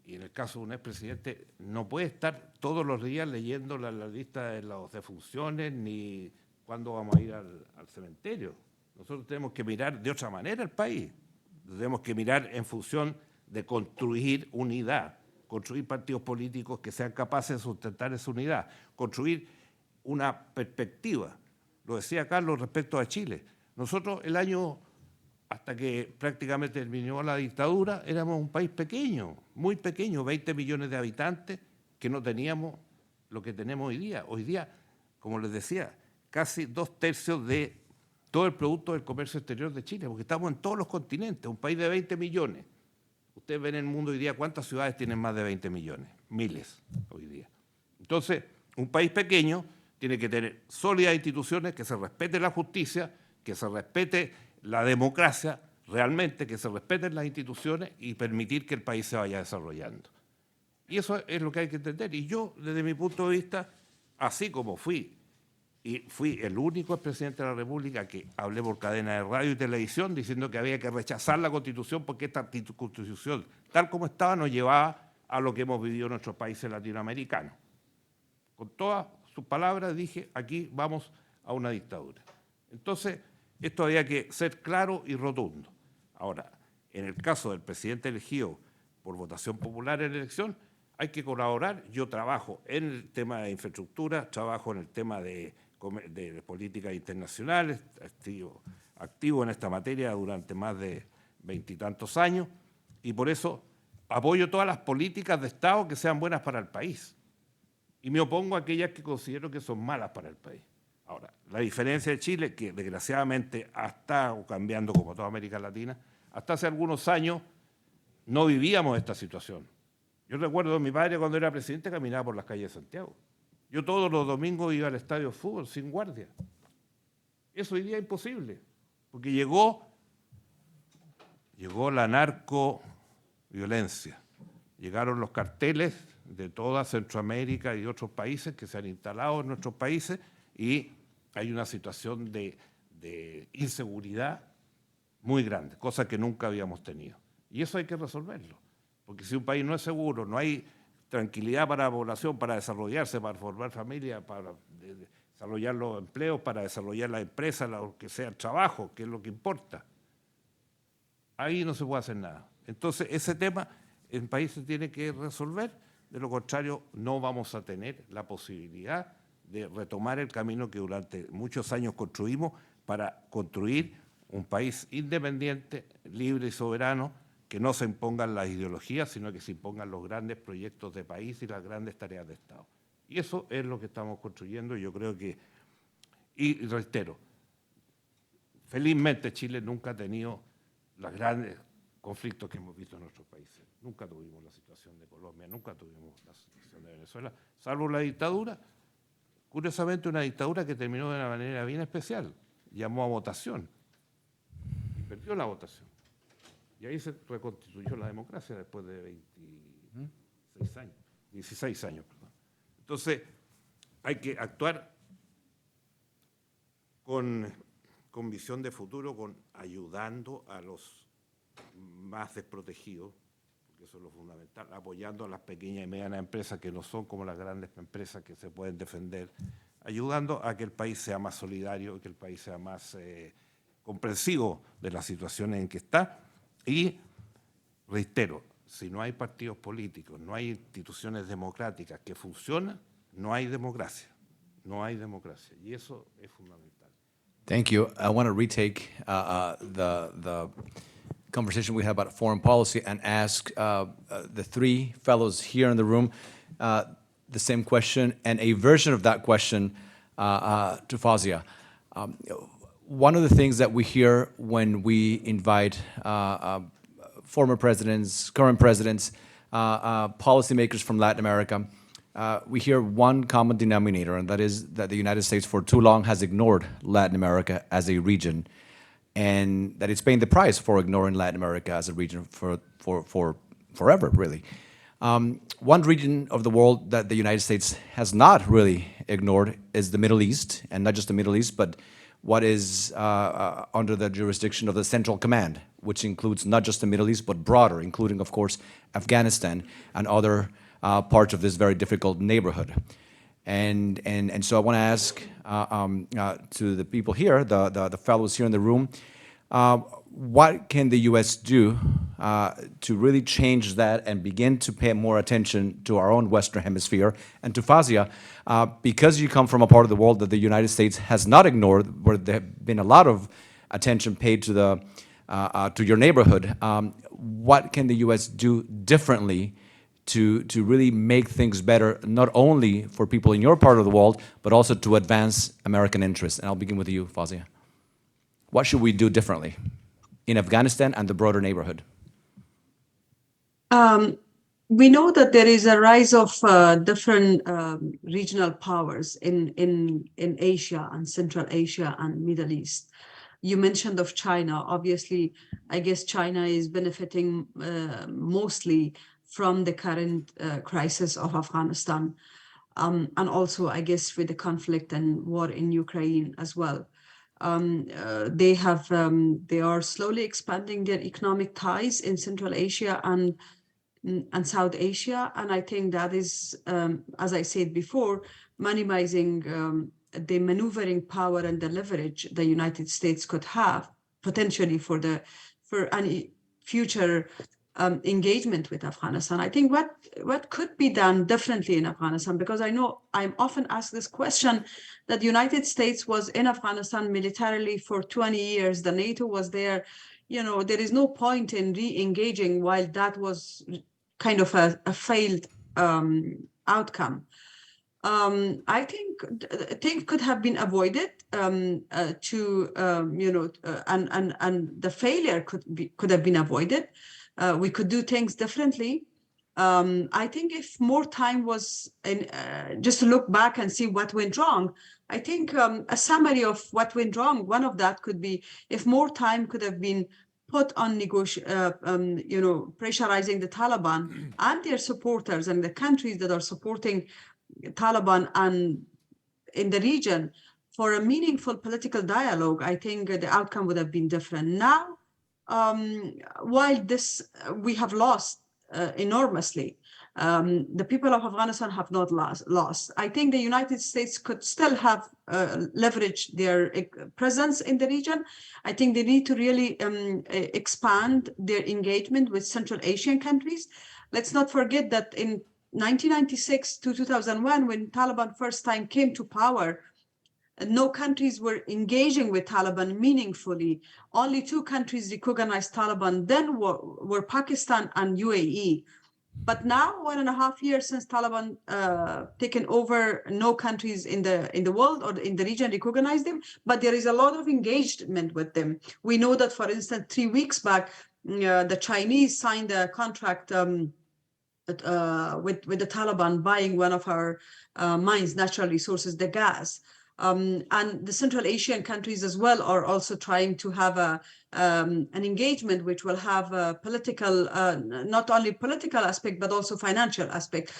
Speaker 3: y en el caso de un expresidente, no puede estar todos los días leyendo la lista de las defunciones ni cuándo vamos a ir al cementerio. Nosotros tenemos que mirar de otra manera el país. Tenemos que mirar en función de construir unidad, construir partidos políticos que sean capaces de sustentar esa unidad, construir una perspectiva. Lo decía Carlos respecto a Chile. Nosotros el año, hasta que prácticamente terminó la dictadura, éramos un país pequeño, muy pequeño, 20 millones de habitantes, que no teníamos lo que tenemos hoy día. Hoy día, como les decía, casi 2/3 de todo el producto del comercio exterior de Chile, porque estamos en todos los continentes, un país de 20 millones. Ustedes ven en el mundo hoy día cuántas ciudades tienen más de 20 millones, miles hoy día. Entonces, un país pequeño tiene que tener sólidas instituciones, que se respete la justicia, que se respete la democracia realmente, que se respeten las instituciones y permitir que el país se vaya desarrollando. Y eso es lo que hay que entender. Y yo, desde mi punto de vista, así como fui el único presidente de la República que hablé por cadena de radio y televisión diciendo que había que rechazar la Constitución porque esta Constitución, tal como estaba, nos llevaba a lo que hemos vivido en nuestros países latinoamericanos. Con todas sus palabras dije, aquí vamos a una dictadura. Entonces, esto había que ser claro y rotundo. Ahora, en el caso del presidente elegido por votación popular en la elección, hay que colaborar. Yo trabajo en el tema de infraestructura, trabajo en el tema de políticas internacionales, activo en esta materia durante más de 20 y tantos años, y por eso apoyo todas las políticas de Estado que sean buenas para el país. Y me opongo a aquellas que considero que son malas para el país. Ahora, la diferencia de Chile, que desgraciadamente ha estado cambiando como toda América Latina, hasta hace algunos años no vivíamos esta situación. Yo recuerdo a mi padre cuando era presidente caminaba por las calles de Santiago. Yo todos los domingos iba al estadio de fútbol sin guardia. Eso hoy día es imposible, porque llegó la narcoviolencia. Llegaron los carteles de toda Centroamérica y otros países que se han instalado en nuestros países y hay una situación de inseguridad muy grande, cosa que nunca habíamos tenido. Y eso hay que resolverlo, porque si un país no es seguro, no hay tranquilidad para la población, para desarrollarse, para formar familia, para desarrollar los empleos, para desarrollar las empresas, lo que sea el trabajo, que es lo que importa, ahí no se puede hacer nada. Entonces, ese tema el país se tiene que resolver, de lo contrario no vamos a tener la posibilidad de retomar el camino que durante muchos años construimos para construir un país independiente, libre y soberano, que no se impongan las ideologías, sino que se impongan los grandes proyectos de país y las grandes tareas de Estado. Y eso es lo que estamos construyendo y yo creo que, y reitero, felizmente Chile nunca ha tenido los grandes conflictos que hemos visto en nuestros países. Nunca tuvimos la situación de Colombia, nunca tuvimos la situación de Venezuela, salvo la dictadura. Curiosamente, una dictadura que terminó de una manera bien especial, llamó a votación y perdió la votación. Y ahí se reconstituyó la democracia después de 16 años. Perdón. Entonces, hay que actuar con visión de futuro, ayudando a los más desprotegidos, porque eso es lo fundamental, apoyando a las pequeñas y medianas empresas que no son como las grandes empresas que se pueden defender, ayudando a que el país sea más solidario, que el país sea más comprensivo de las situaciones en que está. Y, reitero, si no hay partidos políticos, no hay instituciones democráticas que funcionan, no hay democracia. No hay democracia. Y eso es fundamental.
Speaker 2: Thank you. I want to retake the conversation we had about foreign policy and ask the three fellows here in the room the same question and a version of that question to Fawzia. One of the things that we hear when we invite former presidents, current presidents, policymakers from Latin America, we hear one common denominator, and that is that the United States for too long has ignored Latin America as a region, and that it's paying the price for ignoring Latin America as a region for forever, really. One region of the world that the United States has not really ignored is the Middle East, and not just the Middle East, but what is under the jurisdiction of the Central Command, which includes not just the Middle East, but broader, including, of course, Afghanistan and other parts of this very difficult neighborhood. And so I want to ask to the people here, the fellows here in the room, what can the U.S. do to really change that and begin to pay more attention to our own Western Hemisphere? And to Fawzia, because you come from a part of the world that the United States has not ignored, where there have been a lot of attention paid to to your neighborhood. What can the U.S. do differently to really make things better, not only for people in your part of the world, but also to advance American interests? And I'll begin with you, Fawzia. What should we do differently in Afghanistan and the broader neighborhood?
Speaker 6: We know that there is a rise of different regional powers in Asia and Central Asia and Middle East. You mentioned of China. Obviously, I guess China is benefiting mostly from the current crisis of Afghanistan, and also, I guess, with the conflict and war in Ukraine as well. They are slowly expanding their economic ties in Central Asia and South Asia, and I think that is, as I said before, minimizing the maneuvering power and the leverage the United States could have potentially for any future engagement with Afghanistan. I think what could be done differently in Afghanistan, because I know I'm often asked this question, that the United States was in Afghanistan militarily for 20 years, the NATO was there, there is no point in re-engaging while that was kind of a failed outcome. I think things could have been avoided and the failure could have been avoided. We could do things differently. I think if more time was just to look back and see what went wrong, I think a summary of what went wrong, one of that could be if more time could have been put on pressurizing the Taliban and their supporters and the countries that are supporting Taliban and in the region for a meaningful political dialogue, I think the outcome would have been different. Now, while we have lost enormously, the people of Afghanistan have not lost. I think the United States could still have leveraged their presence in the region. I think they need to really expand their engagement with Central Asian countries. Let's not forget that in 1996 to 2001, when Taliban first time came to power, no countries were engaging with Taliban meaningfully. Only 2 countries recognized Taliban then were Pakistan and UAE. But now, 1.5 years since Taliban taken over, no countries in the world or in the region recognize them, but there is a lot of engagement with them. We know that, for instance, 3 weeks back, the Chinese signed a contract with the Taliban buying one of our mines, natural resources, the gas. And the Central Asian countries as well are also trying to have an engagement which will have a political, not only political aspect, but also financial aspect.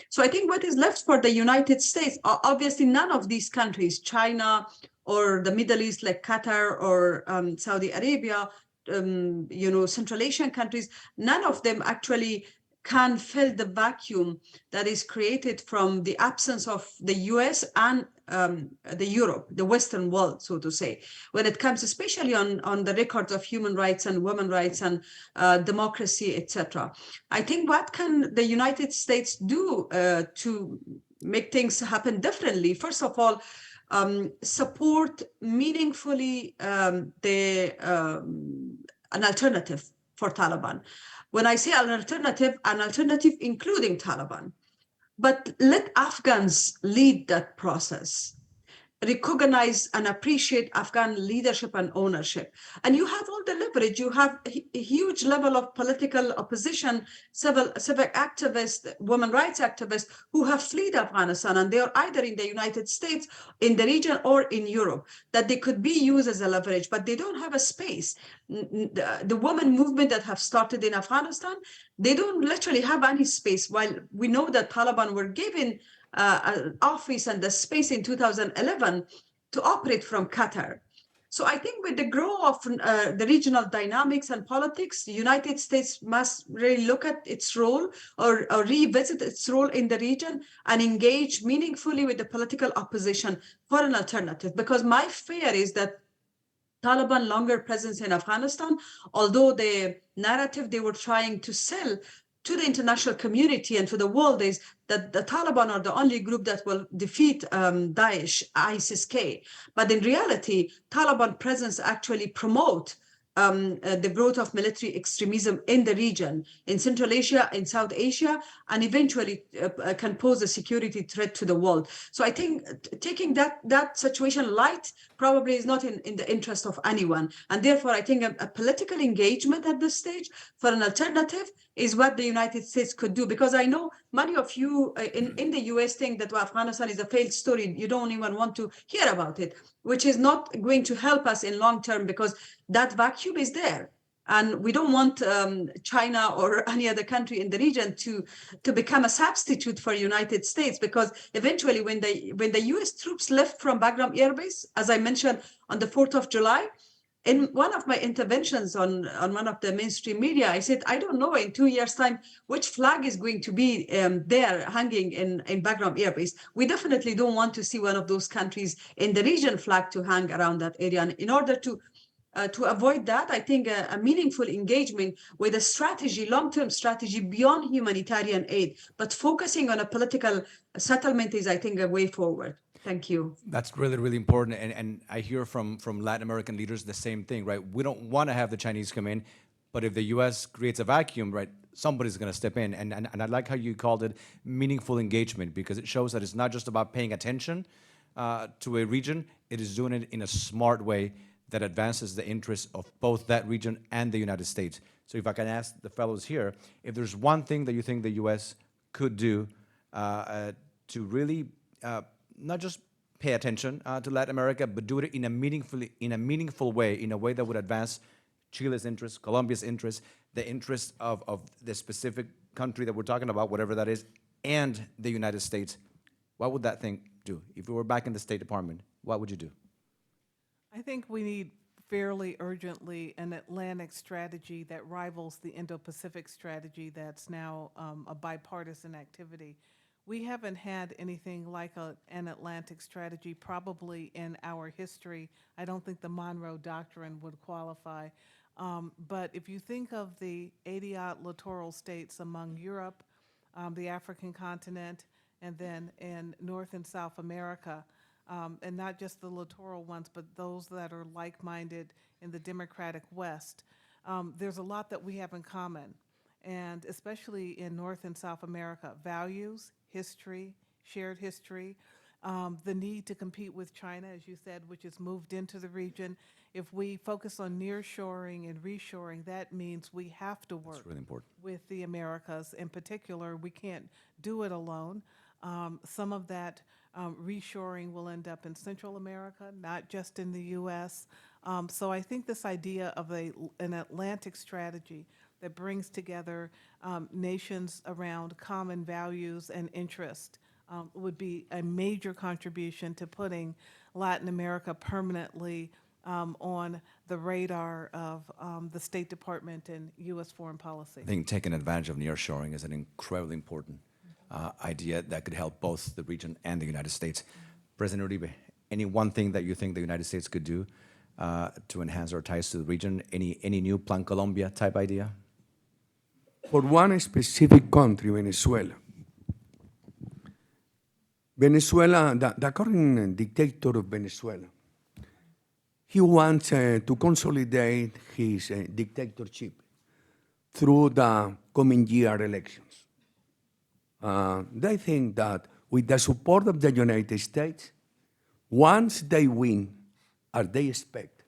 Speaker 6: So I think what is left for the United States, obviously none of these countries, China or the Middle East like Qatar or Saudi Arabia, Central Asian countries, none of them actually can fill the vacuum that is created from the absence of the US and the Europe, the Western world, so to say, when it comes especially on the records of human rights and women's rights and democracy, etc. I think what can the United States do to make things happen differently? First of all, support meaningfully an alternative for Taliban. When I say an alternative including Taliban. But let Afghans lead that process. Recognize and appreciate Afghan leadership and ownership. And you have all the leverage. You have a huge level of political opposition, civic activists, women's rights activists who have fled Afghanistan, and they are either in the United States, in the region, or in Europe, that they could be used as a leverage, but they don't have a space. The women movement that have started in Afghanistan, they don't literally have any space, while we know that Taliban were given an office and the space in 2011 to operate from Qatar. So I think with the growth of the regional dynamics and politics, the United States must really look at its role or revisit its role in the region and engage meaningfully with the political opposition for an alternative. Because my fear is that Taliban longer presence in Afghanistan, although the narrative they were trying to sell to the international community and to the world is that the Taliban are the only group that will defeat Daesh, ISIS-K. But in reality, Taliban presence actually promote the growth of military extremism in the region, in Central Asia, in South Asia, and eventually can pose a security threat to the world. So I think taking that situation light probably is not in the interest of anyone. And therefore, I think a political engagement at this stage for an alternative is what the United States could do. Because I know many of you in the US think that Afghanistan is a failed story. You don't even want to hear about it, which is not going to help us in long term because that vacuum is there. And we don't want China or any other country in the region to become a substitute for United States, because eventually when the US troops left from Bagram Air Base, as I mentioned on the 4th of July, in one of my interventions on one of the mainstream media, I said, I don't know in 2 years' time which flag is going to be there hanging in Bagram Air Base. We definitely don't want to see one of those countries in the region flag to hang around that area. And in order to avoid that, I think a meaningful engagement with a strategy, long-term strategy beyond humanitarian aid, but focusing on a political settlement is, I think, a way forward. Thank you.
Speaker 2: That's really, really important. And I hear from Latin American leaders the same thing, right? We don't want to have the Chinese come in, but if the U.S. creates a vacuum, right, somebody's going to step in. And I like how you called it meaningful engagement, because it shows that it's not just about paying attention to a region, it is doing it in a smart way that advances the interests of both that region and the United States. So if I can ask the fellows here, if there's one thing that you think the U.S. could do to really not just pay attention to Latin America, but do it in a meaningful way, in a way that would advance Chile's interests, Colombia's interests, the interests of the specific country that we're talking about, whatever that is, and the United States, what would that thing do? If we were back in the State Department, what would you do?
Speaker 5: I think we need fairly urgently an Atlantic strategy that rivals the Indo-Pacific strategy that's now a bipartisan activity. We haven't had anything like an Atlantic strategy probably in our history. I don't think the Monroe Doctrine would qualify. But if you think of the 80-odd littoral states among Europe, the African continent, and then in North and South America, and not just the littoral ones, but those that are like-minded in the democratic West, there's a lot that we have in common. And especially in North and South America, values, history, shared history, the need to compete with China, as you said, which has moved into the region. If we focus on nearshoring and reshoring, that means we have to work
Speaker 2: really important
Speaker 5: with the Americas. In particular, we can't do it alone. Some of that reshoring will end up in Central America, not just in the U.S. So I think this idea of an Atlantic strategy that brings together nations around common values and interest would be a major contribution to putting Latin America permanently on the radar of the State Department and U.S. foreign policy.
Speaker 2: I think taking advantage of nearshoring is an incredibly important idea that could help both the region and the United States. President Uribe, any one thing that you think the United States could do to enhance our ties to the region? Any new Plan Colombia type idea?
Speaker 4: For one specific country, Venezuela. Venezuela, the current dictator of Venezuela, he wants to consolidate his dictatorship through the coming year elections. They think that with the support of the United States, once they win, as they expect,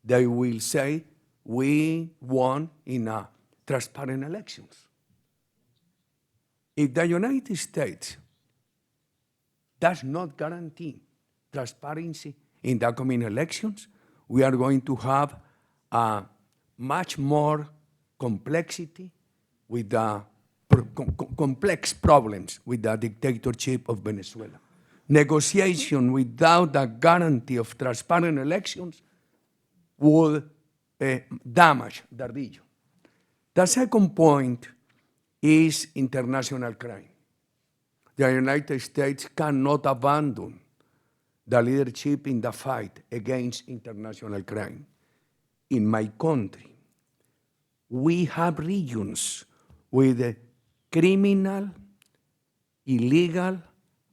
Speaker 4: they will say, we won in a transparent elections. If the United States does not guarantee transparency in the coming elections, we are going to have a much more complexity with the complex problems with the dictatorship of Venezuela. Negotiation without the guarantee of transparent elections would damage the region. The second point is international crime. The United States cannot abandon the leadership in the fight against international crime. In my country, we have regions with the criminal, illegal,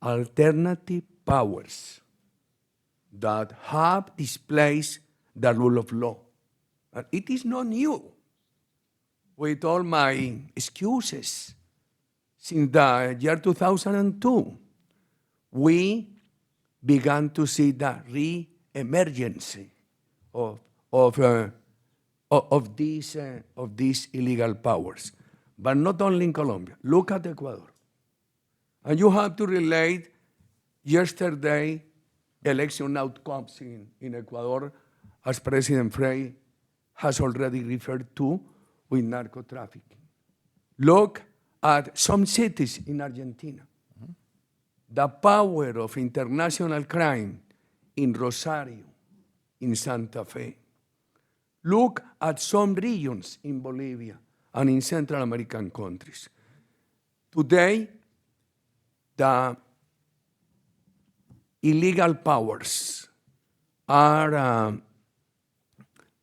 Speaker 4: alternative powers that have displaced the rule of law. And it is not new. With all my excuses, since the year 2002, we began to see the re-emergence of these illegal powers. But not only in Colombia. Look at Ecuador. And you have to relate yesterday election outcomes in Ecuador, as President Frei has already referred to, with narco trafficking. Look at some cities in Argentina. The power of international crime in Rosario, in Santa Fe. Look at some regions in Bolivia and in Central American countries. Today, the illegal powers are a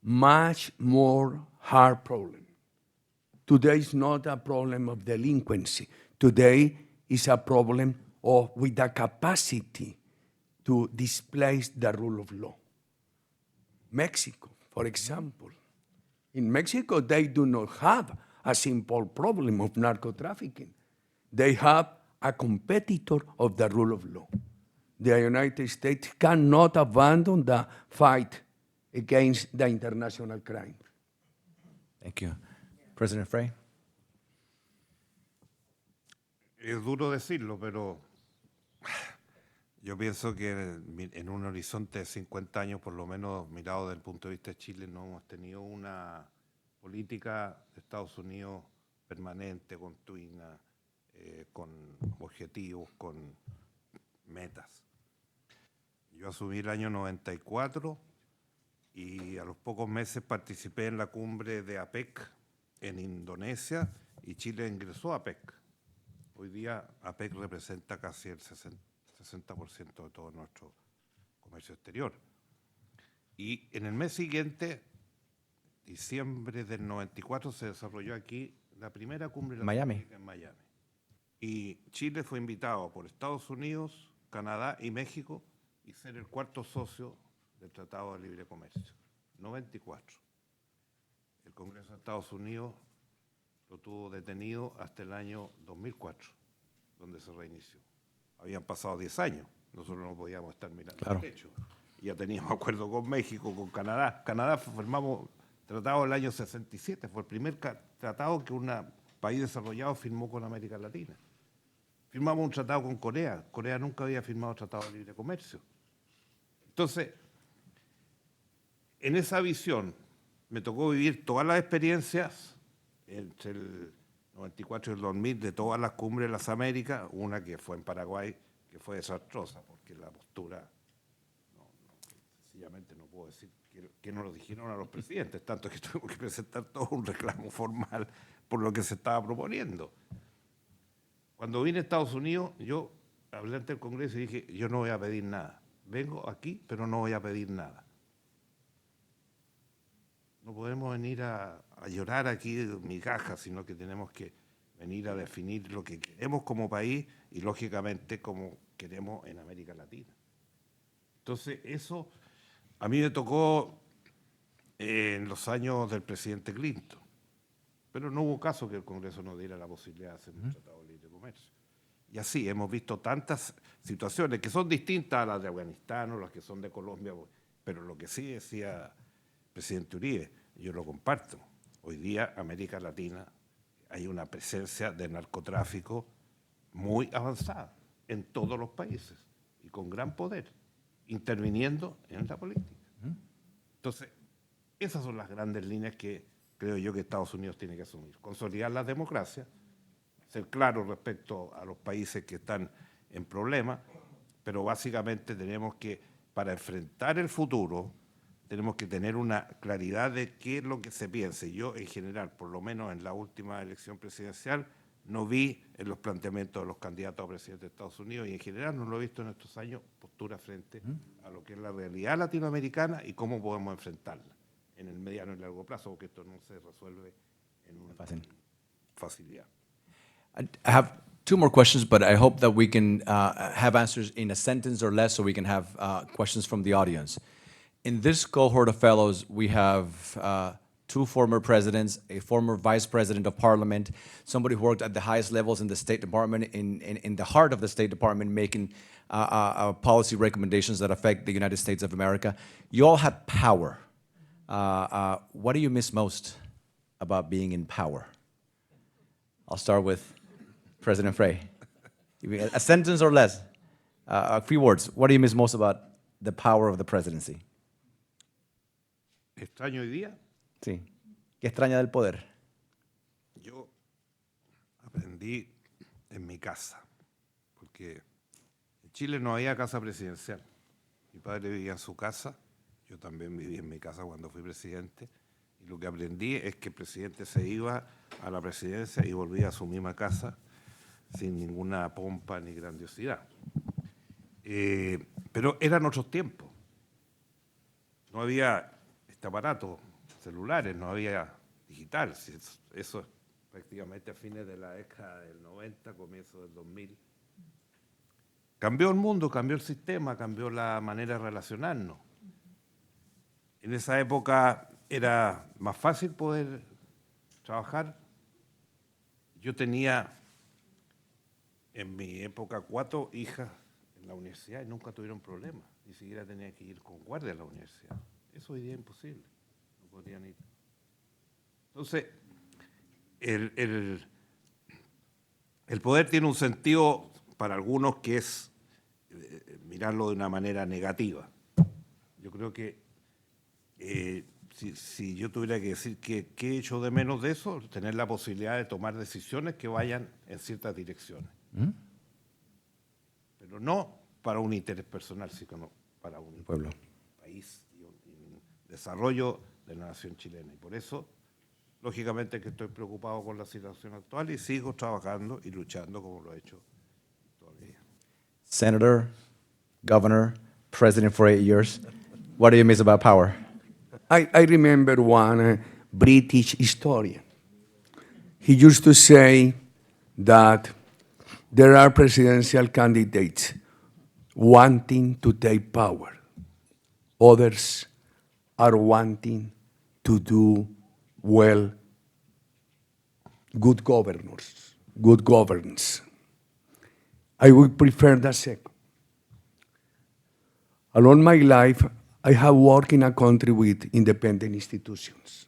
Speaker 4: much more hard problem. Today is not a problem of delinquency. Today is a problem with the capacity to displace the rule of law. Mexico, for example. In Mexico, they do not have a simple problem of narco trafficking. They have a competitor of the rule of law. The United States cannot abandon the fight against the international crime.
Speaker 2: Thank you. President Frei?
Speaker 3: Es duro decirlo, pero yo pienso que en un horizonte de 50 años, por lo menos mirado desde el punto de vista de Chile, no hemos tenido una política de Estados Unidos permanente, continua, con objetivos, con metas. Yo asumí el año 94 y a los pocos meses participé en la cumbre de APEC en Indonesia y Chile ingresó a APEC. Hoy día APEC representa casi el 60% de todo nuestro comercio exterior. Y en el mes siguiente, diciembre del 94, se desarrolló aquí la primera cumbre
Speaker 2: Miami.
Speaker 3: en Miami. Y Chile fue invitado por Estados Unidos, Canadá y México y ser el cuarto socio del Tratado de Libre Comercio. 94. El Congreso de Estados Unidos lo tuvo detenido hasta el año 2004, donde se reinició. Habían pasado 10 años, nosotros no podíamos estar mirando el techo. Ya teníamos acuerdo con México, con Canadá. Canadá firmamos tratado el año 67, fue el primer tratado que un país desarrollado firmó con América Latina. Firmamos un tratado con Corea. Corea nunca había firmado tratado de libre comercio. Entonces, en esa visión me tocó vivir todas las experiencias entre el 94 y el 2000 de todas las cumbres de las Américas, una que fue en Paraguay, que fue desastrosa, porque la postura, sencillamente no puedo decir que no lo dijeron a los presidentes, tanto que tuvimos que presentar todo un reclamo formal por lo que se estaba proponiendo. Cuando vine a Estados Unidos, yo hablé ante el Congreso y dije, yo no voy a pedir nada. Vengo aquí, pero no voy a pedir nada. No podemos venir a llorar aquí migajas, sino que tenemos que venir a definir lo que queremos como país y, lógicamente, como queremos en América Latina. Entonces, eso a mí me tocó en los años del presidente Clinton, pero no hubo caso que el Congreso nos diera la posibilidad de hacer un tratado de libre comercio. Y así hemos visto tantas situaciones que son distintas a las de Afganistán o las que son de Colombia, pero lo que sí decía el presidente Uribe, yo lo comparto. Hoy día, América Latina, hay una presencia de narcotráfico muy avanzada en todos los países y con gran poder, interviniendo en la política. Entonces, esas son las grandes líneas que creo yo que Estados Unidos tiene que asumir. Consolidar la democracia, ser claro respecto a los países que están en problemas, pero básicamente tenemos que, para enfrentar el futuro, tenemos que tener una claridad de qué es lo que se piense. Yo, en general, por lo menos en la última elección presidencial, no vi en los planteamientos de los candidatos a presidente de Estados Unidos, y en general no lo he visto en estos años, postura frente a lo que es la realidad latinoamericana y cómo podemos enfrentarla en el mediano y largo plazo, porque esto no se resuelve en un... facilidad.
Speaker 2: I have two more questions, but I hope that we can have answers in a sentence or less so we can have questions from the audience. In this cohort of fellows, we have two former presidents, a former vice president of parliament, somebody who worked at the highest levels in the State Department, in the heart of the State Department, making policy recommendations that affect the United States of America. You all had power. What do you miss most about being in power? I'll start with President Frei. A sentence or less, a few words. What do you miss most about the power of the presidency?
Speaker 3: ¿Extraño hoy día?
Speaker 2: Sí. ¿Qué extraña del poder?
Speaker 3: Yo aprendí en mi casa, porque en Chile no había casa presidencial. Mi padre vivía en su casa, yo también viví en mi casa cuando fui presidente, y lo que aprendí es que el presidente se iba a la presidencia y volvía a su misma casa sin ninguna pompa ni grandiosidad. Pero eran otros tiempos. No había este aparato, celulares, no había digital. Eso es prácticamente a fines de la década del 90, comienzo del 2000. Cambió el mundo, cambió el sistema, cambió la manera de relacionarnos. En esa época era más fácil poder trabajar. Yo tenía en mi época 4 hijas en la universidad y nunca tuvieron problemas. Ni siquiera tenía que ir con guardia a la universidad. Eso hoy día es imposible. No podrían ir. Entonces, el poder tiene un sentido para algunos que es mirarlo de una manera negativa. Yo creo que si yo tuviera que decir qué he hecho de menos de eso, tener la posibilidad de tomar decisiones que vayan en ciertas direcciones. Pero no para un interés personal, sino para un
Speaker 2: Pueblo.
Speaker 3: país y un desarrollo de la nación chilena. Y por eso, lógicamente, que estoy preocupado con la situación actual y sigo trabajando y luchando como lo he hecho todavía.
Speaker 2: Senator, governor, president for 8 years. What do you miss about power?
Speaker 4: I remember one British historian. He used to say that there are presidential candidates wanting to take power. Others are wanting to do well, good governance. I would prefer the second. Along my life, I have worked in a country with independent institutions.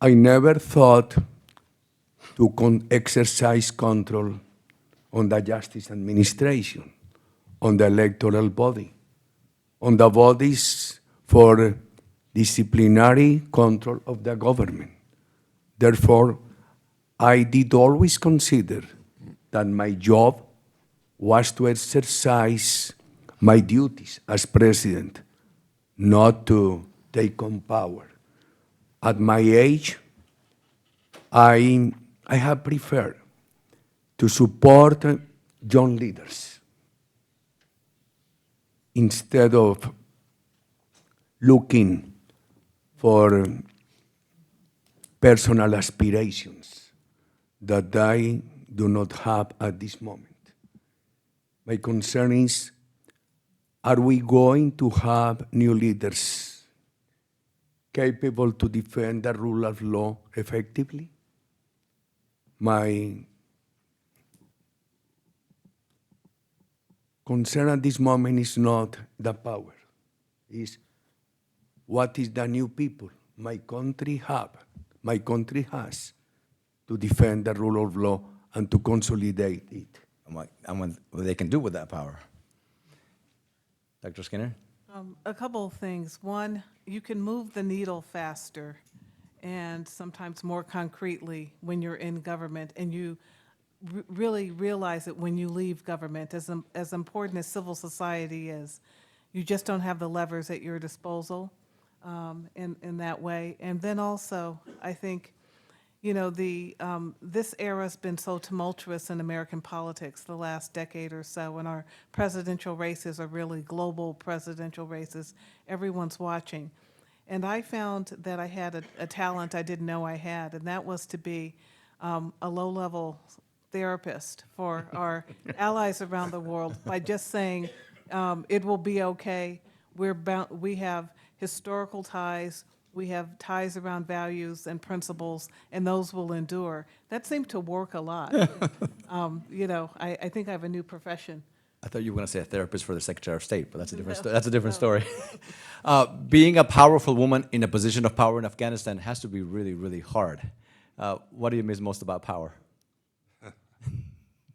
Speaker 4: I never thought to exercise control on the justice administration, on the electoral body, on the bodies for disciplinary control of the government. Therefore, I did always consider that my job was to exercise my duties as president, not to take on power. At my age, I have preferred to support young leaders instead of looking for personal aspirations that I do not have at this moment. My concern is, are we going to have new leaders capable to defend the rule of law effectively? My concern at this moment is not the power, is what is the new people my country has to defend the rule of law and to consolidate it.
Speaker 2: And what they can do with that power. Dr. Skinner?
Speaker 5: A couple of things. One, you can move the needle faster and sometimes more concretely when you're in government, and you really realize it when you leave government. As important as civil society is, you just don't have the levers at your disposal in that way. And then also, I think, you know, this era's been so tumultuous in American politics the last decade or so, and our presidential races are really global presidential races. Everyone's watching. And I found that I had a talent I didn't know I had, and that was to be a low-level therapist for our allies around the world by just saying, it will be okay. We have historical ties, we have ties around values and principles, and those will endure. That seemed to work a lot. I think I have a new profession.
Speaker 2: I thought you were going to say a therapist for the Secretary of State, but that's a different, that's a different story. Being a powerful woman in a position of power in Afghanistan has to be really, really hard. What do you miss most about power?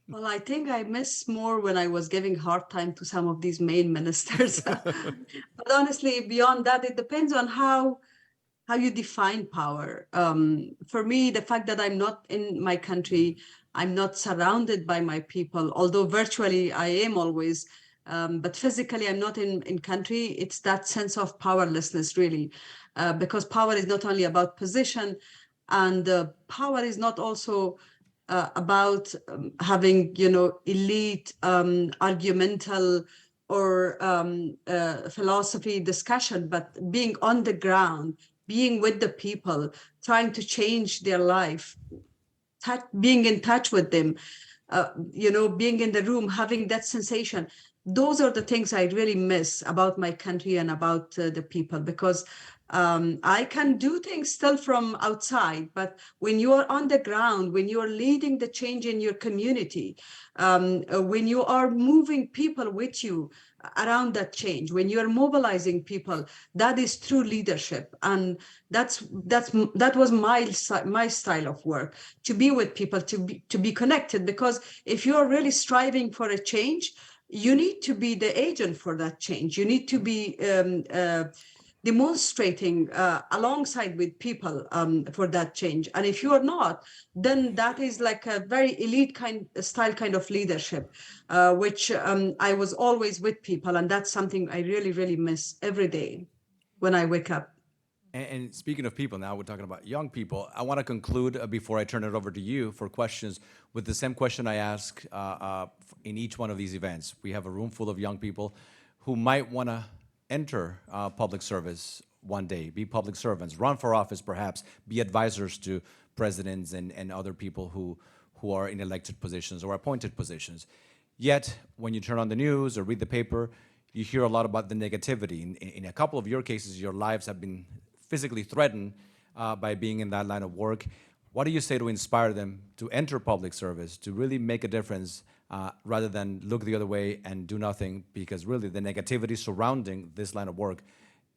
Speaker 6: Well, I think I miss more when I was giving hard time to some of these main ministers. But honestly, beyond that, it depends on how you define power. For me, the fact that I'm not in my country, I'm not surrounded by my people, although virtually I am always, but physically I'm not in country, it's that sense of powerlessness, really. Because power is not only about position, and power is not also about having, elite argumental or philosophy discussion, but being on the ground, being with the people, trying to change their life, being in touch with them, being in the room, having that sensation. Those are the things I really miss about my country and about the people, because I can do things still from outside, but when you are on the ground, when you are leading the change in your community, when you are moving people with you around that change, when you are mobilizing people, that is true leadership. And that was my style of work, to be with people, to be connected. Because if you are really striving for a change, you need to be the agent for that change. You need to be demonstrating alongside with people for that change. And if you are not, then that is like a very elite style of leadership, which I was always with people. And that's something I really, really miss every day when I wake up.
Speaker 2: And speaking of people, now we're talking about young people. I want to conclude before I turn it over to you for questions with the same question I ask in each one of these events. We have a room full of young people who might want to enter public service one day, be public servants, run for office perhaps, be advisors to presidents and other people who are in elected positions or appointed positions. Yet, when you turn on the news or read the paper, you hear a lot about the negativity. In a couple of your cases, your lives have been physically threatened by being in that line of work. What do you say to inspire them to enter public service, to really make a difference rather than look the other way and do nothing? Because really the negativity surrounding this line of work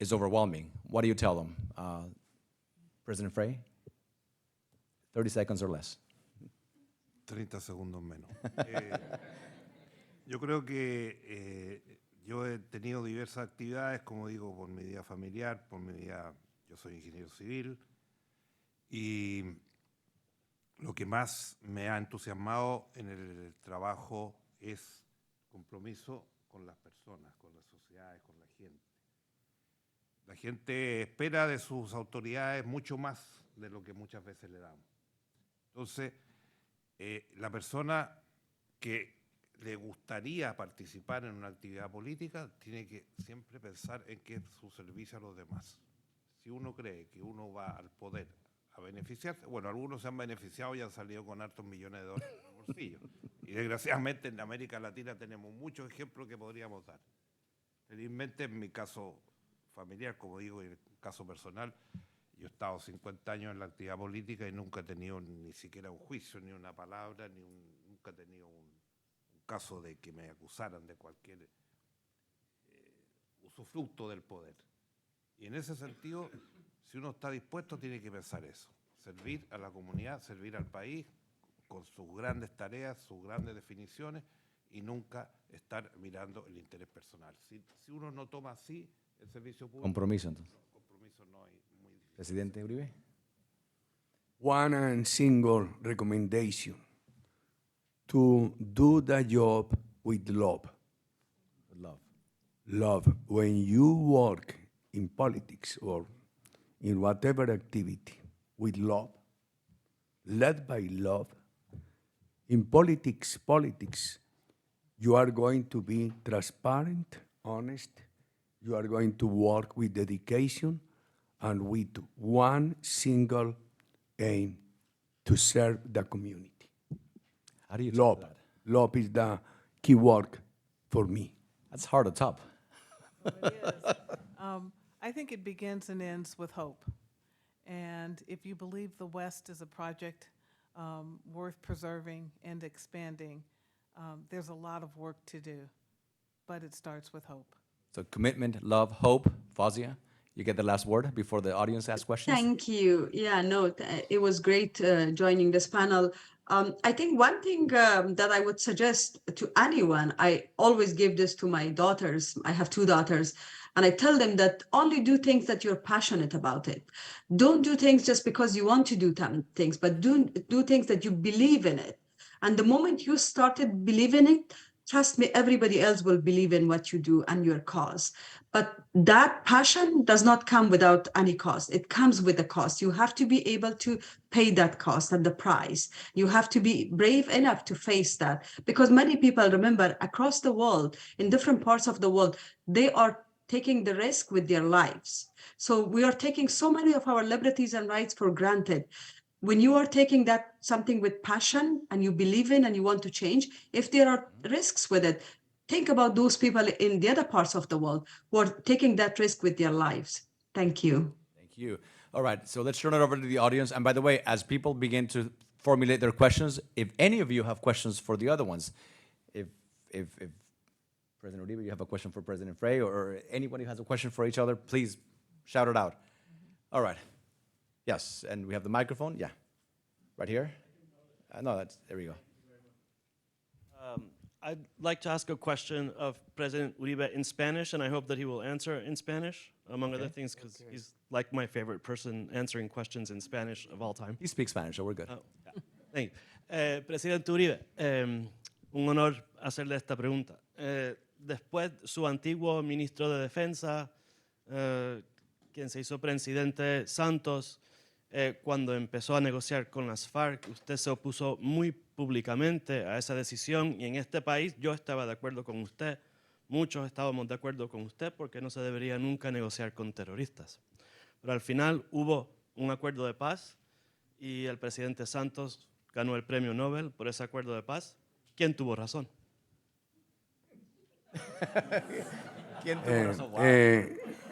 Speaker 2: is overwhelming. What do you tell them? President Frei? 30 seconds or less.
Speaker 3: 30 segundos menos. Yo creo que yo he tenido diversas actividades, como digo, por mi vida familiar, por mi vida. Yo soy ingeniero civil, y lo que más me ha entusiasmado en el trabajo es compromiso con las personas, con las sociedades, con la gente. La gente espera de sus autoridades mucho más de lo que muchas veces le damos. Entonces, la persona que le gustaría participar en una actividad política tiene que siempre pensar en que es su servicio a los demás. Si uno cree que uno va al poder a beneficiarse, bueno, algunos se han beneficiado y han salido con hartos millones de dólares en el bolsillo. Y desgraciadamente en América Latina tenemos muchos ejemplos que podríamos dar. Felizmente en mi caso familiar, como digo, y en el caso personal, yo he estado 50 años en la actividad política y nunca he tenido ni siquiera un juicio, ni una palabra, nunca he tenido un caso de que me acusaran de cualquier usufructo del poder. Y en ese sentido, si uno está dispuesto, tiene que pensar eso, servir a la comunidad, servir al país, con sus grandes tareas, sus grandes definiciones, y nunca estar mirando el interés personal. Si uno no toma así el servicio público...
Speaker 2: Compromiso, entonces.
Speaker 3: Compromiso no hay, muy difícil.
Speaker 2: Presidente Uribe.
Speaker 4: One and single recommendation: to do the job with love.
Speaker 2: Love.
Speaker 4: Love. When you work in politics or in whatever activity with love, led by love, in politics, you are going to be transparent, honest, you are going to work with dedication and with one single aim, to serve the community.
Speaker 2: How do you
Speaker 4: Love.
Speaker 2: top that?
Speaker 4: Love is the key word for me.
Speaker 2: That's hard to top.
Speaker 5: It is. I think it begins and ends with hope. And if you believe the West is a project worth preserving and expanding, there's a lot of work to do, but it starts with hope.
Speaker 2: So commitment, love, hope. Fawzia, you get the last word before the audience asks questions?
Speaker 6: Thank you. Yeah, no, it was great joining this panel. I think one thing that I would suggest to anyone, I always give this to my daughters. I have two daughters, and I tell them that only do things that you're passionate about it. Don't do things just because you want to do things, but do things that you believe in it. And the moment you started believing it, trust me, everybody else will believe in what you do and your cause. But that passion does not come without any cost. It comes with a cost. You have to be able to pay that cost and the price. You have to be brave enough to face that, because many people, remember, across the world, in different parts of the world, they are taking the risk with their lives. So we are taking so many of our liberties and rights for granted. When you are taking that something with passion and you believe in and you want to change, if there are risks with it, think about those people in the other parts of the world who are taking that risk with their lives. Thank you.
Speaker 2: Thank you. All right, so let's turn it over to the audience. And by the way, as people begin to formulate their questions, if any of you have questions for the other ones, if President Uribe, you have a question for President Frei, or anybody who has a question for each other, please shout it out. All right. Yes, and we have the microphone. Yeah, right here. No, there we go.
Speaker 7: I'd like to ask a question of President Uribe in Spanish, and I hope that he will answer in Spanish, among other things, because he's like my favorite person answering questions in Spanish of all time.
Speaker 2: He speaks Spanish, so we're good.
Speaker 7: Oh, yeah. Thank you. Presidente Uribe, un honor hacerle esta pregunta. Después, su antiguo ministro de Defensa, quien se hizo presidente Santos, cuando empezó a negociar con las FARC, usted se opuso muy públicamente a esa decisión, y en este país yo estaba de acuerdo con usted, muchos estábamos de acuerdo con usted, porque no se debería nunca negociar con terroristas. Pero al final hubo un acuerdo de paz y el presidente Santos ganó el premio Nobel por ese acuerdo de paz. ¿Quién tuvo razón?
Speaker 2: ¿Quién tuvo razón? Wow.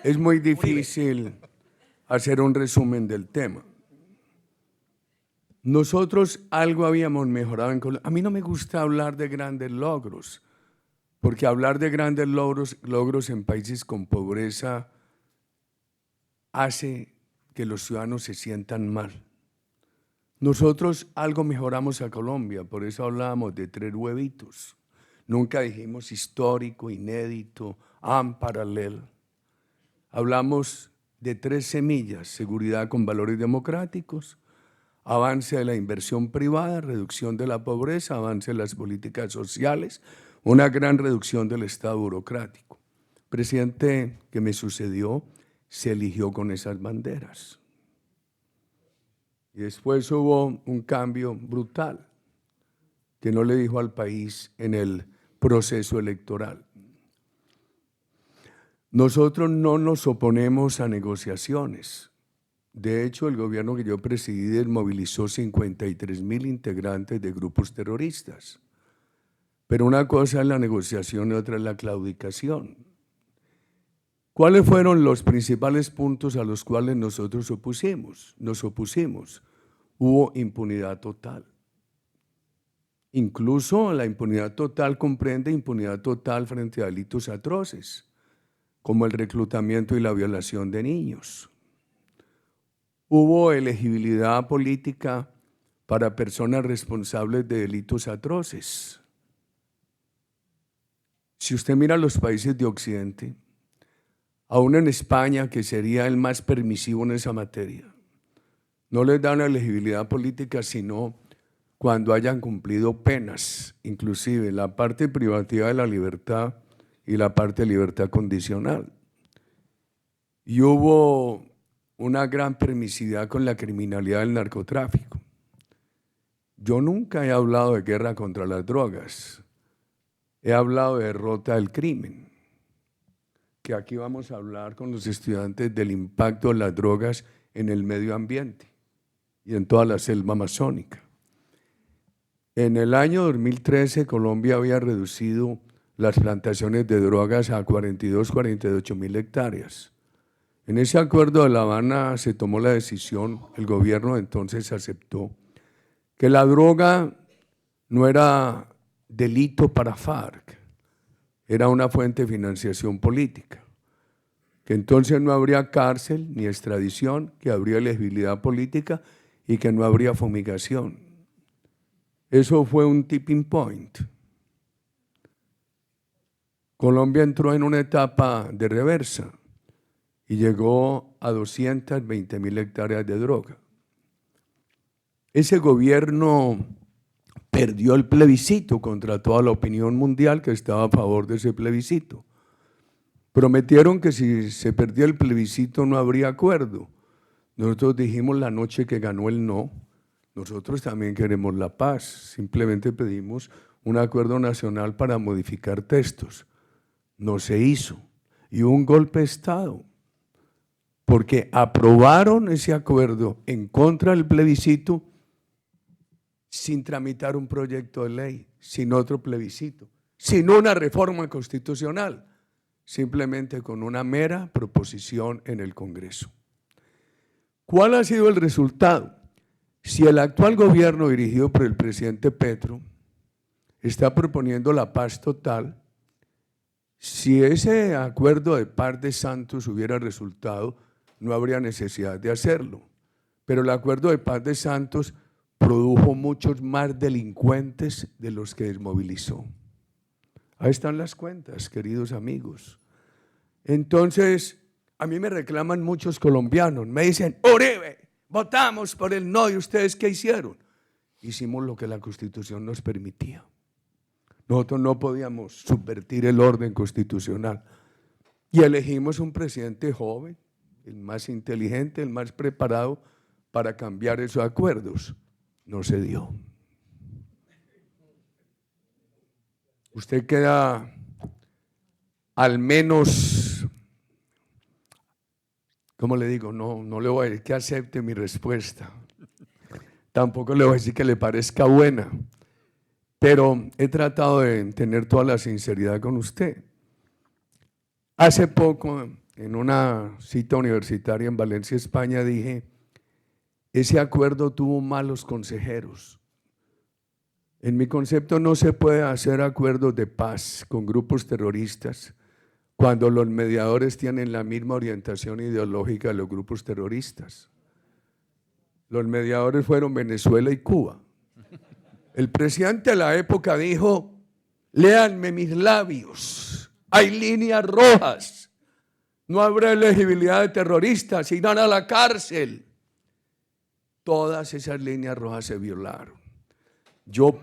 Speaker 4: Es muy difícil hacer un resumen del tema. Nosotros algo habíamos mejorado en Colombia. A mí no me gusta hablar de grandes logros, porque hablar de grandes logros en países con pobreza hace que los ciudadanos se sientan mal. Nosotros algo mejoramos a Colombia, por eso hablábamos de 3 huevitos. Nunca dijimos histórico, inédito, paralel. Hablamos de 3 semillas: seguridad con valores democráticos, avance de la inversión privada, reducción de la pobreza, avance de las políticas sociales, una gran reducción del Estado burocrático. El presidente que me sucedió se eligió con esas banderas. Y después hubo un cambio brutal que no le dijo al país en el proceso electoral. Nosotros no nos oponemos a negociaciones. De hecho, el gobierno que yo presidí desmovilizó 53,000 integrantes de grupos terroristas. Pero una cosa es la negociación y otra es la claudicación. ¿Cuáles fueron los principales puntos a los cuales nosotros nos opusimos? Hubo impunidad total. Incluso la impunidad total comprende impunidad total frente a delitos atroces, como el reclutamiento y la violación de niños. Hubo elegibilidad política para personas responsables de delitos atroces. Si usted mira los países de Occidente, aún en España, que sería el más permisivo en esa materia, no les dan la elegibilidad política sino cuando hayan cumplido penas, inclusive la parte privativa de la libertad y la parte de libertad condicional. Y hubo una gran permisividad con la criminalidad del narcotráfico. Yo nunca he hablado de guerra contra las drogas, he hablado de derrota del crimen, que aquí vamos a hablar con los estudiantes del impacto de las drogas en el medio ambiente. y en toda la selva amazónica. En el año 2013, Colombia había reducido las plantaciones de drogas a 48 mil hectáreas. En ese acuerdo de La Habana se tomó la decisión, el gobierno entonces aceptó, que la droga no era delito para FARC, era una fuente de financiación política, que entonces no habría cárcel ni extradición, que habría elegibilidad política y que no habría fumigación. Eso fue un tipping point. Colombia entró en una etapa de reversa y llegó a 220 mil hectáreas de droga. Ese gobierno perdió el plebiscito contra toda la opinión mundial que estaba a favor de ese plebiscito. Prometieron que si se perdía el plebiscito no habría acuerdo. Nosotros dijimos la noche que ganó el no, nosotros también queremos la paz, simplemente pedimos un acuerdo nacional para modificar textos. No se hizo y hubo un golpe de Estado, porque aprobaron ese acuerdo en contra del plebiscito sin tramitar un proyecto de ley, sin otro plebiscito, sin una reforma constitucional, simplemente con una mera proposición en el Congreso. ¿Cuál ha sido el resultado? Si el actual gobierno dirigido por el presidente Petro está proponiendo la paz total, si ese acuerdo de paz de Santos hubiera resultado, no habría necesidad de hacerlo. Pero el acuerdo de paz de Santos produjo muchos más delincuentes de los que desmovilizó. Ahí están las cuentas, queridos amigos. Entonces, a mí me reclaman muchos colombianos, me dicen, Uribe, votamos por el no, ¿y ustedes qué hicieron? Hicimos lo que la Constitución nos permitía. Nosotros no podíamos subvertir el orden constitucional y elegimos un presidente joven, el más inteligente, el más preparado para cambiar esos acuerdos. No se dio. Usted queda al menos, ¿cómo le digo? No le voy a decir que acepte mi respuesta. Tampoco le voy a decir que le parezca buena. Pero he tratado de tener toda la sinceridad con usted. Hace poco, en una cita universitaria en Valencia, España, dije, ese acuerdo tuvo malos consejeros. En mi concepto no se puede hacer acuerdos de paz con grupos terroristas cuando los mediadores tienen la misma orientación ideológica de los grupos terroristas. Los mediadores fueron Venezuela y Cuba. El presidente de la época dijo, léanme mis labios, hay líneas rojas, no habrá elegibilidad de terroristas, irán a la cárcel. Todas esas líneas rojas se violaron. Yo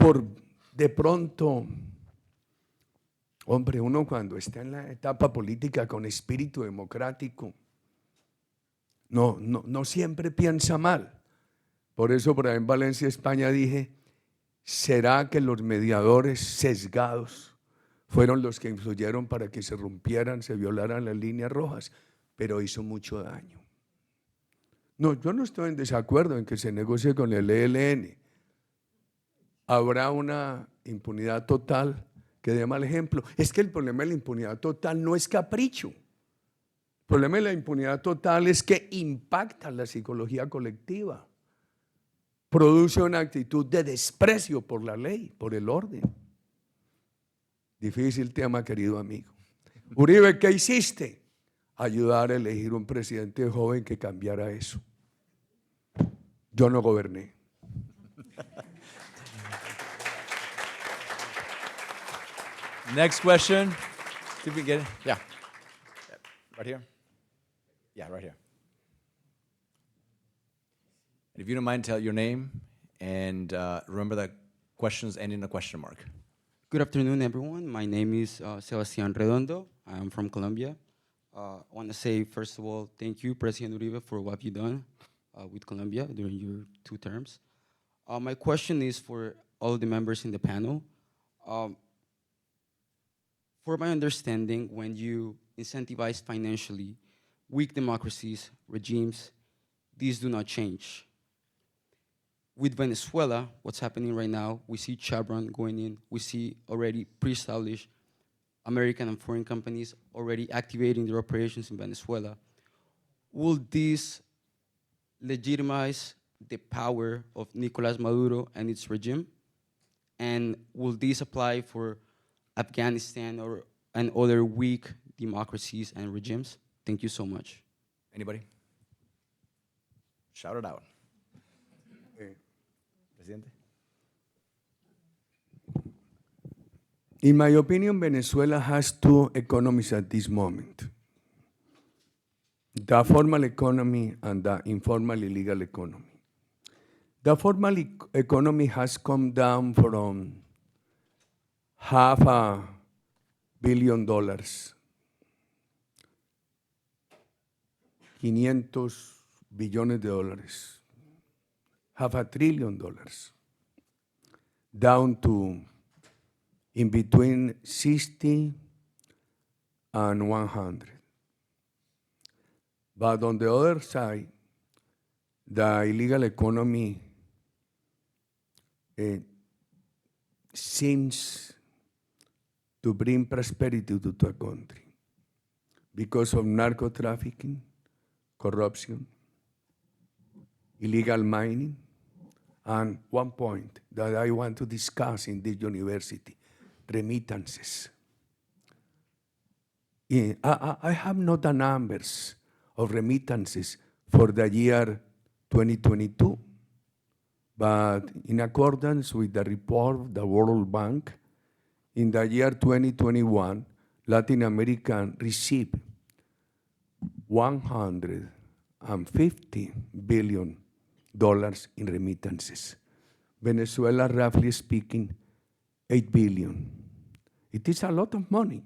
Speaker 4: de pronto, hombre, uno cuando está en la etapa política con espíritu democrático, no siempre piensa mal. Por eso por ahí en Valencia, España, dije, ¿será que los mediadores sesgados fueron los que influyeron para que se rompieran, se violaran las líneas rojas? Pero hizo mucho daño. No, yo no estoy en desacuerdo en que se negocie con el ELN. Habrá una impunidad total que dé mal ejemplo. Es que el problema de la impunidad total no es capricho. El problema de la impunidad total es que impacta la psicología colectiva. Produce una actitud de desprecio por la ley, por el orden. Difícil tema, querido amigo. Uribe, ¿qué hiciste? Ayudar a elegir un presidente joven que cambiara eso. Yo no goberné.
Speaker 2: Next question. See if we can get it. Yeah. Right here. Yeah, right here. If you don't mind, tell your name and remember that questions end in a question mark.
Speaker 8: Good afternoon, everyone. My name is Sebastián Redondo. I'm from Colombia. I want to say, first of all, thank you, President Uribe, for what you've done with Colombia during your 2 terms. My question is for all the members in the panel. For my understanding, when you incentivize financially weak democracies, regimes, these do not change. with Venezuela, what's happening right now, we see Chevron going in, we see already pre-established American and foreign companies already activating their operations in Venezuela. Will this legitimize the power of Nicolas Maduro and its regime? And will this apply for Afghanistan and other weak democracies and regimes? Thank you so much.
Speaker 2: Anybody? Shout it out. Presidente?
Speaker 4: In my opinion, Venezuela has two economies at this moment. The formal economy and the informal illegal economy. The formal economy has come down from $500 million, 500 billones de dólares, $500 billion, down to in between 60 and 100. But on the other side, the illegal economy seems to bring prosperity to a country because of narco trafficking, corruption, illegal mining, and one point that I want to discuss in this university, remittances. I have not the numbers of remittances for the year 2022, but in accordance with the report of the World Bank, in the year 2021, Latin America received $150 billion in remittances. Venezuela, roughly speaking, 8 billion. It is a lot of money.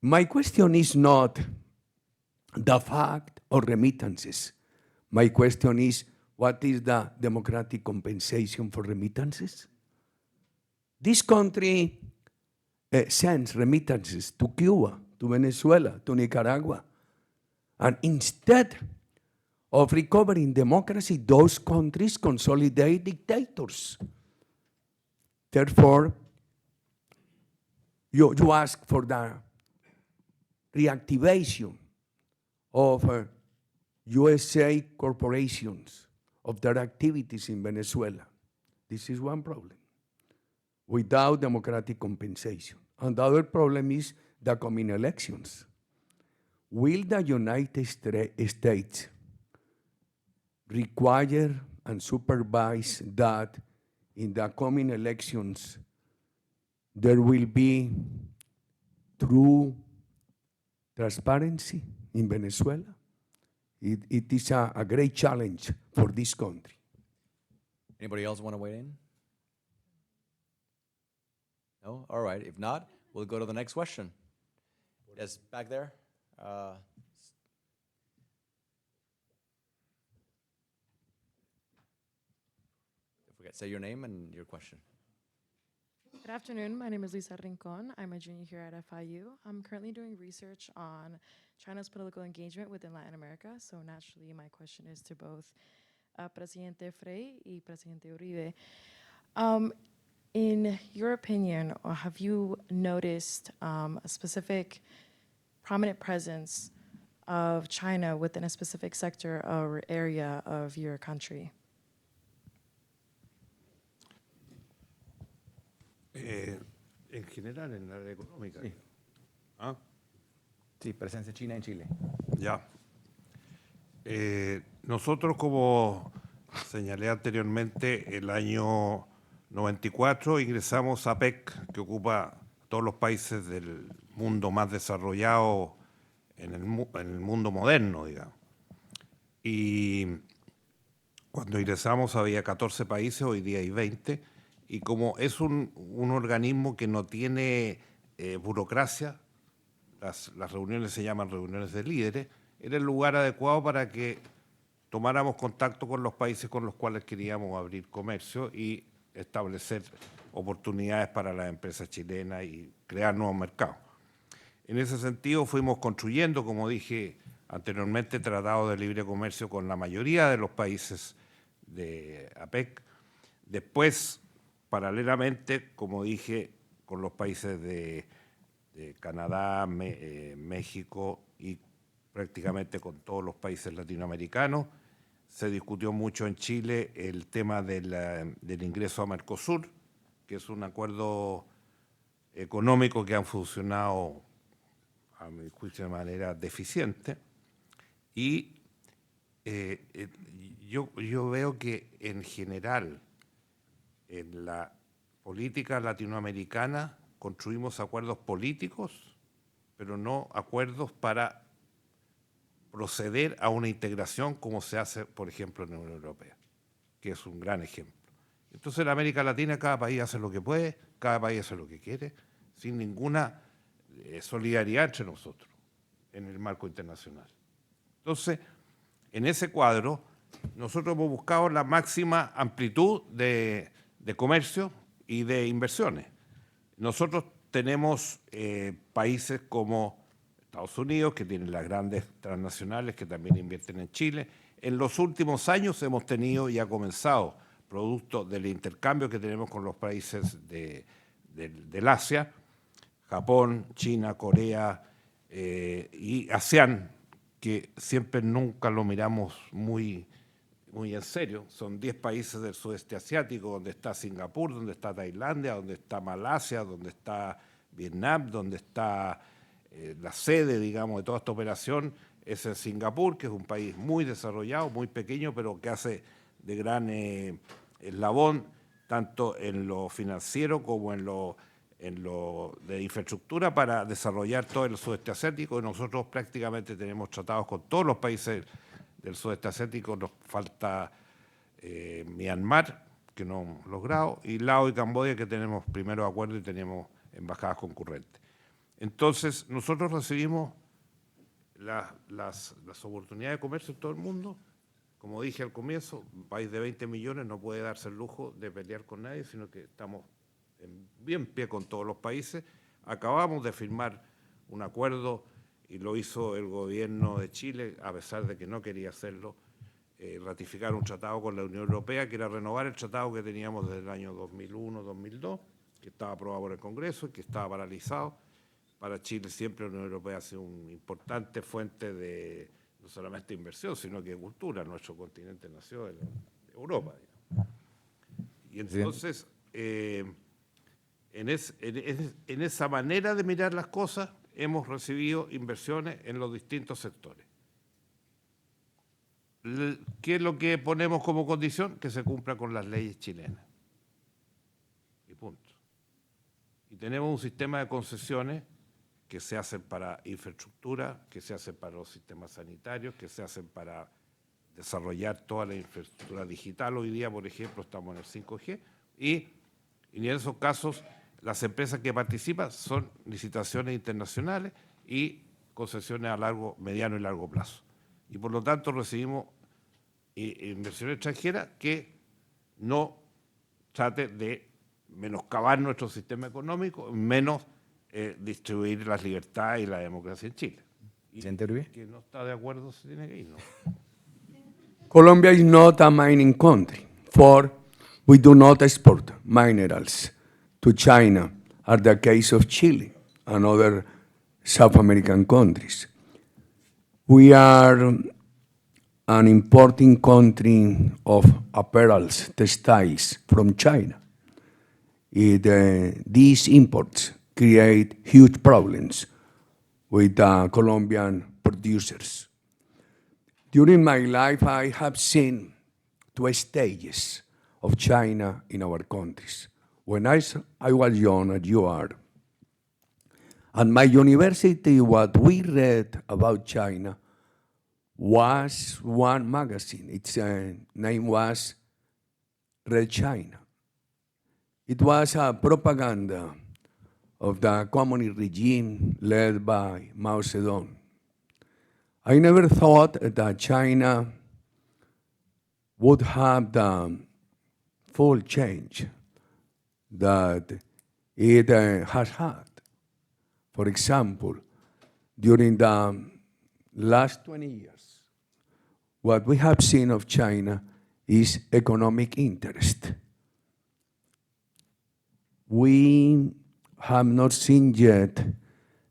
Speaker 4: My question is not the fact of remittances. My question is, what is the democratic compensation for remittances? This country sends remittances to Cuba, to Venezuela, to Nicaragua. And instead of recovering democracy, those countries consolidate dictators. Therefore, you ask for the reactivation of USA corporations, of their activities in Venezuela. This is one problem, without democratic compensation. And the other problem is the coming elections. Will the United States require and supervise that in the coming elections there will be true transparency in Venezuela? It is a great challenge for this country.
Speaker 2: Anybody else want to weigh in? No? All right. If not, we'll go to the next question. Yes, back there. Say your name and your question.
Speaker 9: Good afternoon. My name is Lisa Rincon. I'm a junior here at FIU. I'm currently doing research on China's political engagement within Latin America. So naturally, my question is to both Presidente Frei y Presidente Uribe. In your opinion, or have you noticed a specific prominent presence of China within a specific sector or area of your country?
Speaker 3: En general, en la área económica.
Speaker 2: Sí.
Speaker 3: ¿Ah?
Speaker 2: Sí, presencia china en Chile.
Speaker 3: Ya. Nosotros, como señalé anteriormente, el año 94 ingresamos a PEC, que ocupa todos los países del mundo más desarrollado en el mundo moderno, digamos. Y cuando ingresamos había 14 países, hoy día hay 20, y como es un organismo que no tiene burocracia, las reuniones se llaman reuniones de líderes, era el lugar adecuado para que tomáramos contacto con los países con los cuales queríamos abrir comercio y establecer oportunidades para las empresas chilenas y crear nuevos mercados. En ese sentido fuimos construyendo, como dije anteriormente, tratados de libre comercio con la mayoría de los países de APEC. Después, paralelamente, como dije, con los países de Canadá, México y prácticamente con todos los países latinoamericanos. Se discutió mucho en Chile el tema del ingreso a Mercosur, que es un acuerdo económico que ha funcionado, a mi juicio, de manera deficiente. Y yo veo que en general en la política latinoamericana construimos acuerdos políticos, pero no acuerdos para proceder a una integración como se hace, por ejemplo, en la Unión Europea, que es un gran ejemplo. Entonces, en América Latina cada país hace lo que puede, cada país hace lo que quiere, sin ninguna solidaridad entre nosotros en el marco internacional. Entonces, en ese cuadro, nosotros hemos buscado la máxima amplitud de comercio y de inversiones. Nosotros tenemos países como Estados Unidos, que tienen las grandes transnacionales que también invierten en Chile. En los últimos años hemos tenido y ha comenzado, producto del intercambio que tenemos con los países del Asia, Japón, China, Corea y ASEAN, que siempre nunca lo miramos muy en serio. Son 10 países del sudeste asiático, donde está Singapur, donde está Tailandia, donde está Malasia, donde está Vietnam, donde está la sede, digamos, de toda esta operación es en Singapur, que es un país muy desarrollado, muy pequeño, pero que hace de gran eslabón, tanto en lo financiero como en lo de infraestructura para desarrollar todo el sudeste asiático. Y nosotros prácticamente tenemos tratados con todos los países del sudeste asiático. Nos falta Myanmar, que no hemos logrado, y Laos y Camboya, que tenemos primeros acuerdos y tenemos embajadas concurrentes. Entonces, nosotros recibimos las oportunidades de comercio en todo el mundo. Como dije al comienzo, un país de 20 millones no puede darse el lujo de pelear con nadie, sino que estamos en bien pie con todos los países. Acabamos de firmar un acuerdo, y lo hizo el gobierno de Chile, a pesar de que no quería hacerlo, ratificar un tratado con la Unión Europea, que era renovar el tratado que teníamos desde el año 2001-2002, que estaba aprobado por el Congreso y que estaba paralizado. Para Chile siempre la Unión Europea ha sido una importante fuente de no solamente inversión, sino que de cultura. Nuestro continente nació en Europa, digamos. Y entonces, en esa manera de mirar las cosas, hemos recibido inversiones en los distintos sectores. ¿Qué es lo que ponemos como condición? Que se cumpla con las leyes chilenas. Y punto. Y tenemos un sistema de concesiones que se hacen para infraestructura, que se hacen para los sistemas sanitarios, que se hacen para desarrollar toda la infraestructura digital. Hoy día, por ejemplo, estamos en el 5G y en esos casos las empresas que participan son licitaciones internacionales y concesiones a mediano y largo plazo. Y por lo tanto recibimos inversión extranjera que no trate de menoscabar nuestro sistema económico, menos distribuir las libertades y la democracia en Chile. Y que no está de acuerdo se tiene que ir, ¿no?
Speaker 4: Colombia is not a mining country, for we do not export minerals to China, as the case of Chile and other South American countries. We are an importing country of apparels, textiles from China. These imports create huge problems with Colombian producers. During my life, I have seen 2 stages of China in our countries. When I was young, as you are, at my university, what we read about China was one magazine. Its name was Red China. It was a propaganda of the communist regime led by Mao Zedong. I never thought that China would have the full change that it has had. For example, during the last 20 years, what we have seen of China is economic interest. We have not seen yet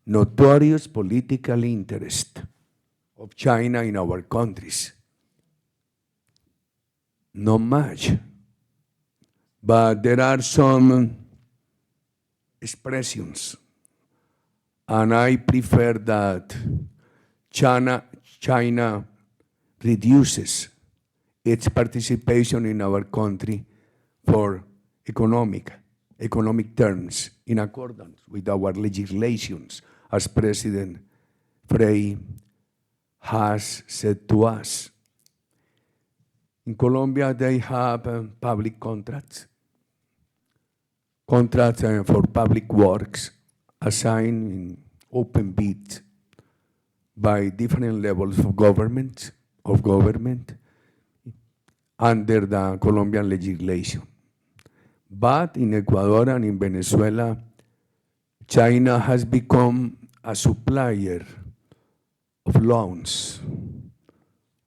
Speaker 4: notorious political interest of China in our countries. Not much. But there are some expressions, and I prefer that China reduces its participation in our country for economic terms in accordance with our legislations, as President Frei has said to us. In Colombia, they have public contracts for public works assigned in open bids by different levels of government under the Colombian legislation. But in Ecuador and in Venezuela, China has become a supplier of loans,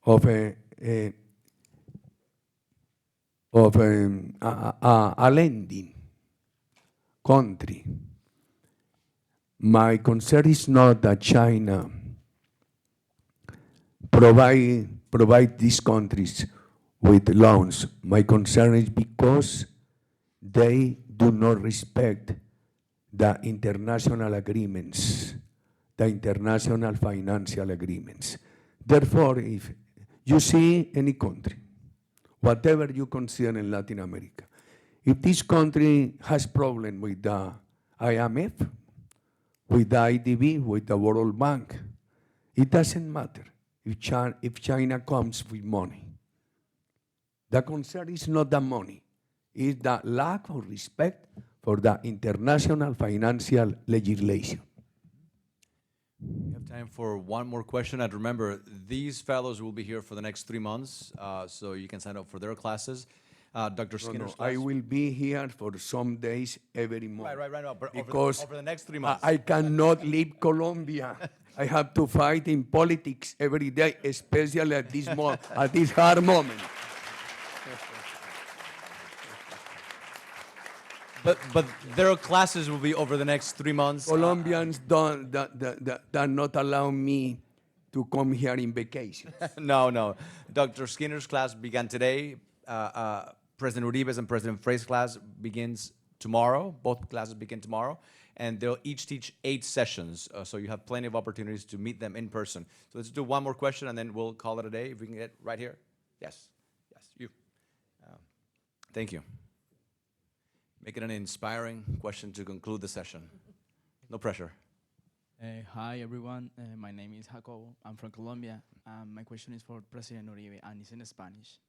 Speaker 4: of a lending country. My concern is not that China provide these countries with loans. My concern is because they do not respect the international agreements, the international financial agreements. Therefore, if you see any country, whatever you consider in Latin America, if this country has problem with the IMF, with the IDB, with the World Bank, it doesn't matter if China comes with money. The concern is not the money, it's the lack of respect for the international financial legislation.
Speaker 2: We have time for one more question. And remember, these fellows will be here for the next 3 months, so you can sign up for their classes. Dr. Skinner's class.
Speaker 4: I will be here for some days every month.
Speaker 2: Right. No, but
Speaker 4: because
Speaker 2: over the next 3 months.
Speaker 4: I cannot leave Colombia. I have to fight in politics every day, especially at this at this hard moment.
Speaker 2: But their classes will be over the next 3 months.
Speaker 4: Colombians don't not allow me to come here in vacation.
Speaker 2: No. Dr. Skinner's class began today. President Uribe's and President Frei's class begins tomorrow. Both classes begin tomorrow. And they'll each teach 8 sessions. So you have plenty of opportunities to meet them in person. So let's do one more question, and then we'll call it a day. If we can get right here. Yes, you. Thank you. Make it an inspiring question to conclude the session. No pressure.
Speaker 10: Hi, everyone. My name is Jacobo. I'm from Colombia. My question is for President Uribe, and it's in Spanish.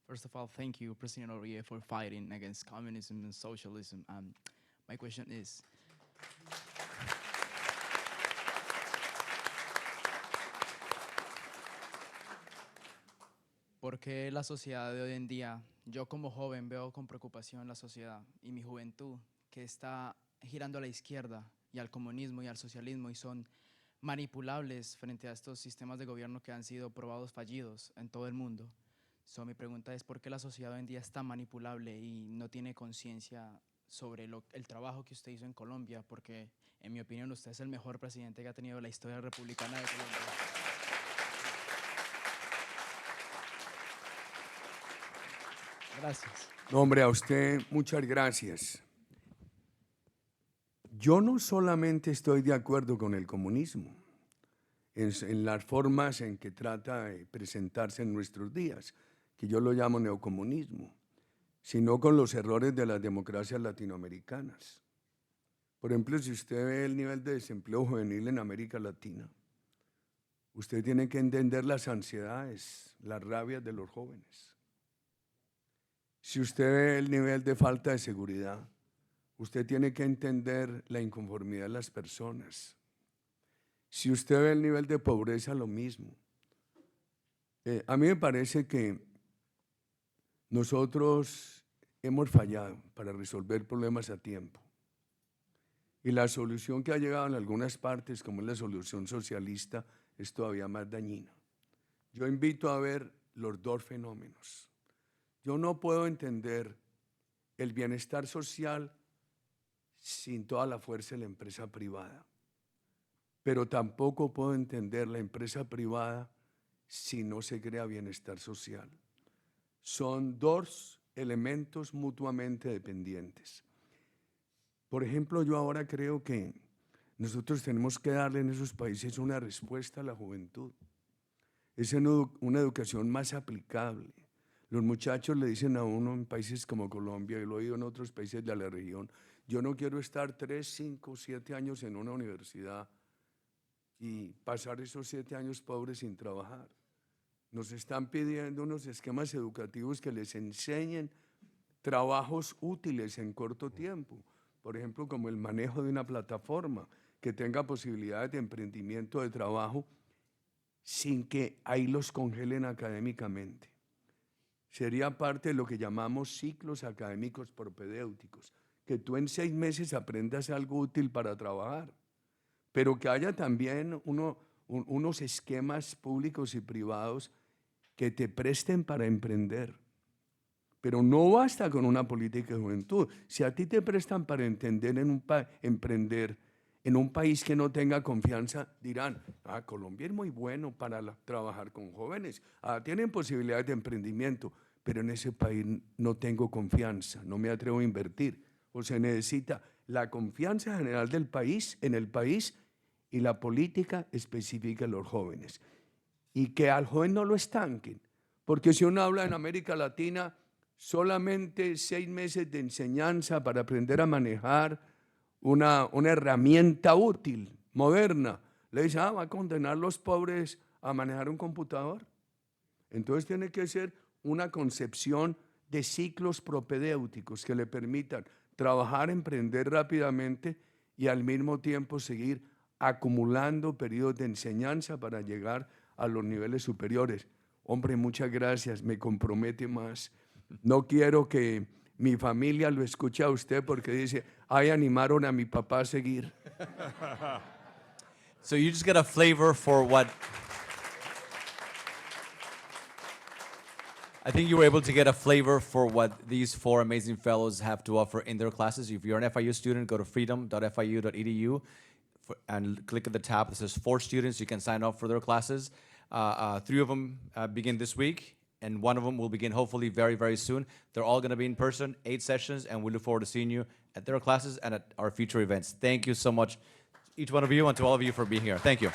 Speaker 10: First of all, thank you, President Uribe, for fighting against communism and socialism. My question is, ¿por qué la sociedad de hoy en día, yo como joven veo con preocupación la sociedad y mi juventud que está girando a la izquierda y al comunismo y al socialismo y son manipulables frente a estos sistemas de gobierno que han sido probados fallidos en todo el mundo? Mi pregunta es, ¿por qué la sociedad hoy en día es tan manipulable y no tiene conciencia sobre el trabajo que usted hizo en Colombia? Porque, en mi opinión, usted es el mejor presidente que ha tenido la historia republicana de Colombia. Gracias.
Speaker 4: No, hombre, a usted muchas gracias. Yo no solamente estoy de acuerdo con el comunismo en las formas en que trata de presentarse en nuestros días, que yo lo llamo neocomunismo, sino con los errores de las democracias latinoamericanas. Por ejemplo, si usted ve el nivel de desempleo juvenil en América Latina, usted tiene que entender las ansiedades, las rabias de los jóvenes. Si usted ve el nivel de falta de seguridad, usted tiene que entender la inconformidad de las personas. Si usted ve el nivel de pobreza, lo mismo. A mí me parece que nosotros hemos fallado para resolver problemas a tiempo. Y la solución que ha llegado en algunas partes, como es la solución socialista, es todavía más dañina. Yo invito a ver los dos fenómenos. Yo no puedo entender el bienestar social sin toda la fuerza de la empresa privada, pero tampoco puedo entender la empresa privada si no se crea bienestar social. Son dos elementos mutuamente dependientes. Por ejemplo, yo ahora creo que nosotros tenemos que darle en esos países una respuesta a la juventud. Es una educación más aplicable. Los muchachos le dicen a uno en países como Colombia, y lo he oído en otros países de la región, yo no quiero estar 3, 5, 7 años en una universidad y pasar esos 7 años pobres sin trabajar. Nos están pidiendo unos esquemas educativos que les enseñen trabajos útiles en corto tiempo. Por ejemplo, como el manejo de una plataforma, que tenga posibilidades de emprendimiento de trabajo sin que ahí los congelen académicamente. Sería parte de lo que llamamos ciclos académicos propedéuticos, que tú en 6 meses aprendas algo útil para trabajar, pero que haya también unos esquemas públicos y privados que te presten para emprender. Pero no basta con una política de juventud. Si a ti te prestan para emprender en un país que no tenga confianza, dirán, Colombia es muy bueno para trabajar con jóvenes, tienen posibilidades de emprendimiento, pero en ese país no tengo confianza, no me atrevo a invertir. O se necesita la confianza general del país, en el país, y la política específica de los jóvenes. Y que al joven no lo estanquen, porque si uno habla en América Latina, solamente 6 meses de enseñanza para aprender a manejar una herramienta útil, moderna. Le dice, va a condenar a los pobres a manejar un computador. Entonces tiene que ser una concepción de ciclos propedéuticos que le permitan trabajar, emprender rápidamente y al mismo tiempo seguir acumulando periodos de enseñanza para llegar a los niveles superiores. Hombre, muchas gracias, me compromete más. No quiero que mi familia lo escuche a usted porque dice, animaron a mi papá a seguir.
Speaker 2: So you just get a flavor for what... I think you were able to get a flavor for what these 4 amazing fellows have to offer in their classes. If you're an FIU student, go to freedom.fiu.edu and click at the tab that says 4 students. You can sign up for their classes. 3 of them begin this week, and 1 of them will begin hopefully very, very soon. They're all going to be in person, 8 sessions, and we look forward to seeing you at their classes and at our future events. Thank you so much, each one of you, and to all of you for being here. Thank you.